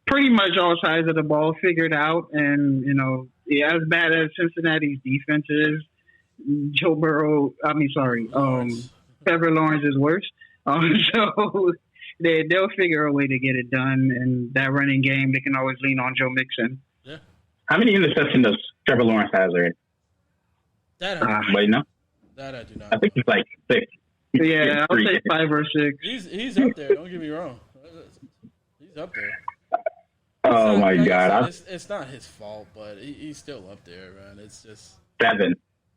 pretty much all sides of the ball figured out. And, as bad as Cincinnati's defense is, Trevor Lawrence is worse. So they'll figure a way to get it done. And that running game, they can always lean on Joe Mixon. Yeah. How many interceptions does Trevor Lawrence has already? That I do not. I think it's like 6. Yeah, I'll say 5 or 6. He's up there. Don't get me wrong. He's up there. Oh my God! It's not his fault, but he's still up there, man. It's just 7.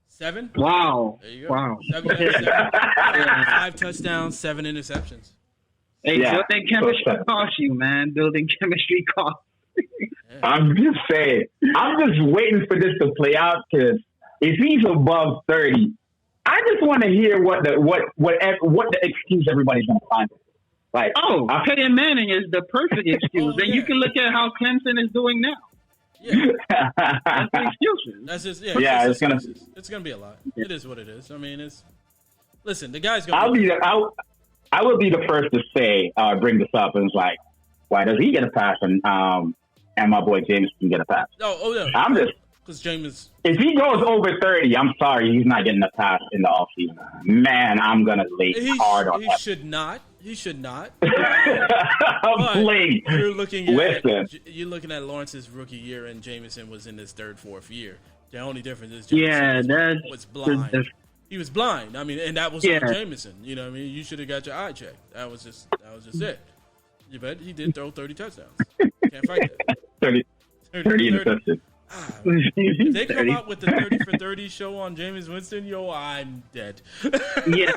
7? Wow! There you go. Wow! 7 5 touchdowns, 7 interceptions. Hey, building chemistry costs you, man. Building chemistry costs. I'm just saying. I'm just waiting for this to play out, because if he's above 30. I just want to hear what the excuse everybody's going to find. Like, Peyton Manning is the perfect excuse. And you can look at how Clemson is doing now. Yeah, that's the excuses. That's just it's gonna be a lot. It is what it is. I mean, the guy's gonna. I will be the first to say bring this up, and it's like, why does he get a pass and my boy James can get a pass? Oh yeah. I'm just. James, if he goes over 30, I'm sorry, he's not getting a pass in the offseason. Man, I'm gonna lay hard on him. He should not. Please. You're looking at Lawrence's rookie year, and Jameson was in his 3rd, 4th year. The only difference is Jameson was blind. He was blind. I mean, and that was on Jameson. You know what I mean? You should have got your eye checked. That was just it. You bet he did throw 30 touchdowns. Can't fight that. 30 interceptions. If they come out with the 30 for 30 show on Jameis Winston, yo, I'm dead. Yeah.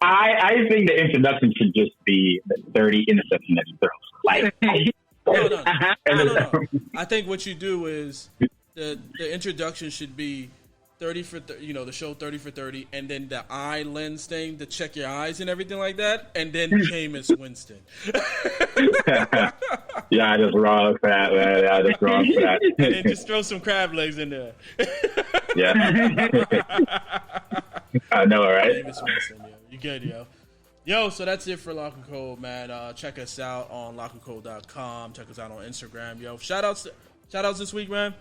I think the introduction should just be the 30 interception that he throws. Like, no. I think what you do is the introduction should be 30 for the show 30 for 30, and then the eye lens thing to check your eyes and everything like that, and then Jameis Winston. Yeah, I just wrong for that, man. I just wrong for that. And then just throw some crab legs in there. Yeah. I know, right? Jameis Winston, yo. You good, yo. Yo, so that's it for Lockercode, man. Check us out on lockercode.com. Check us out on Instagram, yo. Shout outs this week, man.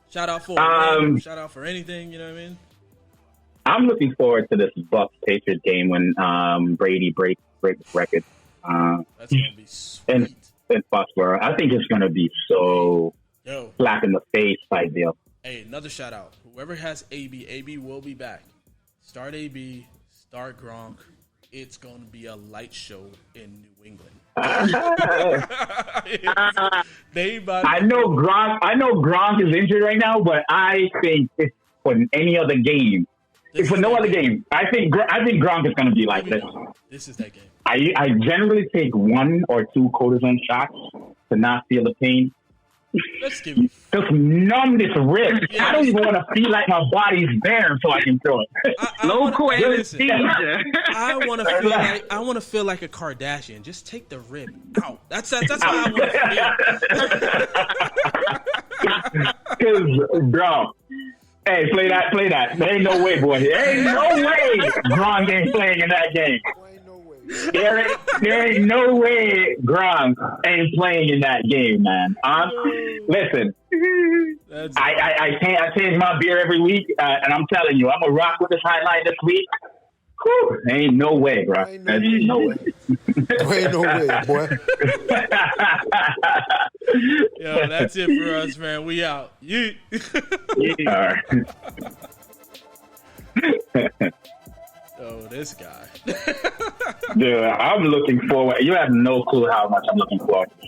Shout out for anything, you know what I mean? I'm looking forward to this Bucs Patriots game when Brady breaks record. That's gonna be sweet. In Foxborough. I think it's gonna be so slap in the face type deal. Hey, another shout out. Whoever has AB will be back. Start AB, start Gronk. It's gonna be a light show in New England. I know Gronk is injured right now, but I think it's for any other game. If for no other game, I think Gronk is going to be like this. This is that game. I generally take 1 or 2 cortisone shots to not feel the pain. Let's give you. Just numb this rib. Yeah, I don't even want to feel like my body's there so I can throw it. Local anesthesia. I want to feel like a Kardashian. Just take the rib out. That's how I want to feel. Because, bro, hey, play that. There ain't no way, boy. There ain't no way Gronk ain't playing in that game. There ain't no way Gronk ain't playing in that game, man. Listen, I change my beer every week, and I'm telling you, I'm gonna rock with this highlight this week. Whew, ain't no way, bro. Ain't no way. Ain't no way, boy. Yo, that's it for us, man. We out. Yeet. All right. Oh, this guy. Dude, I'm looking forward. You have no clue how much I'm looking forward to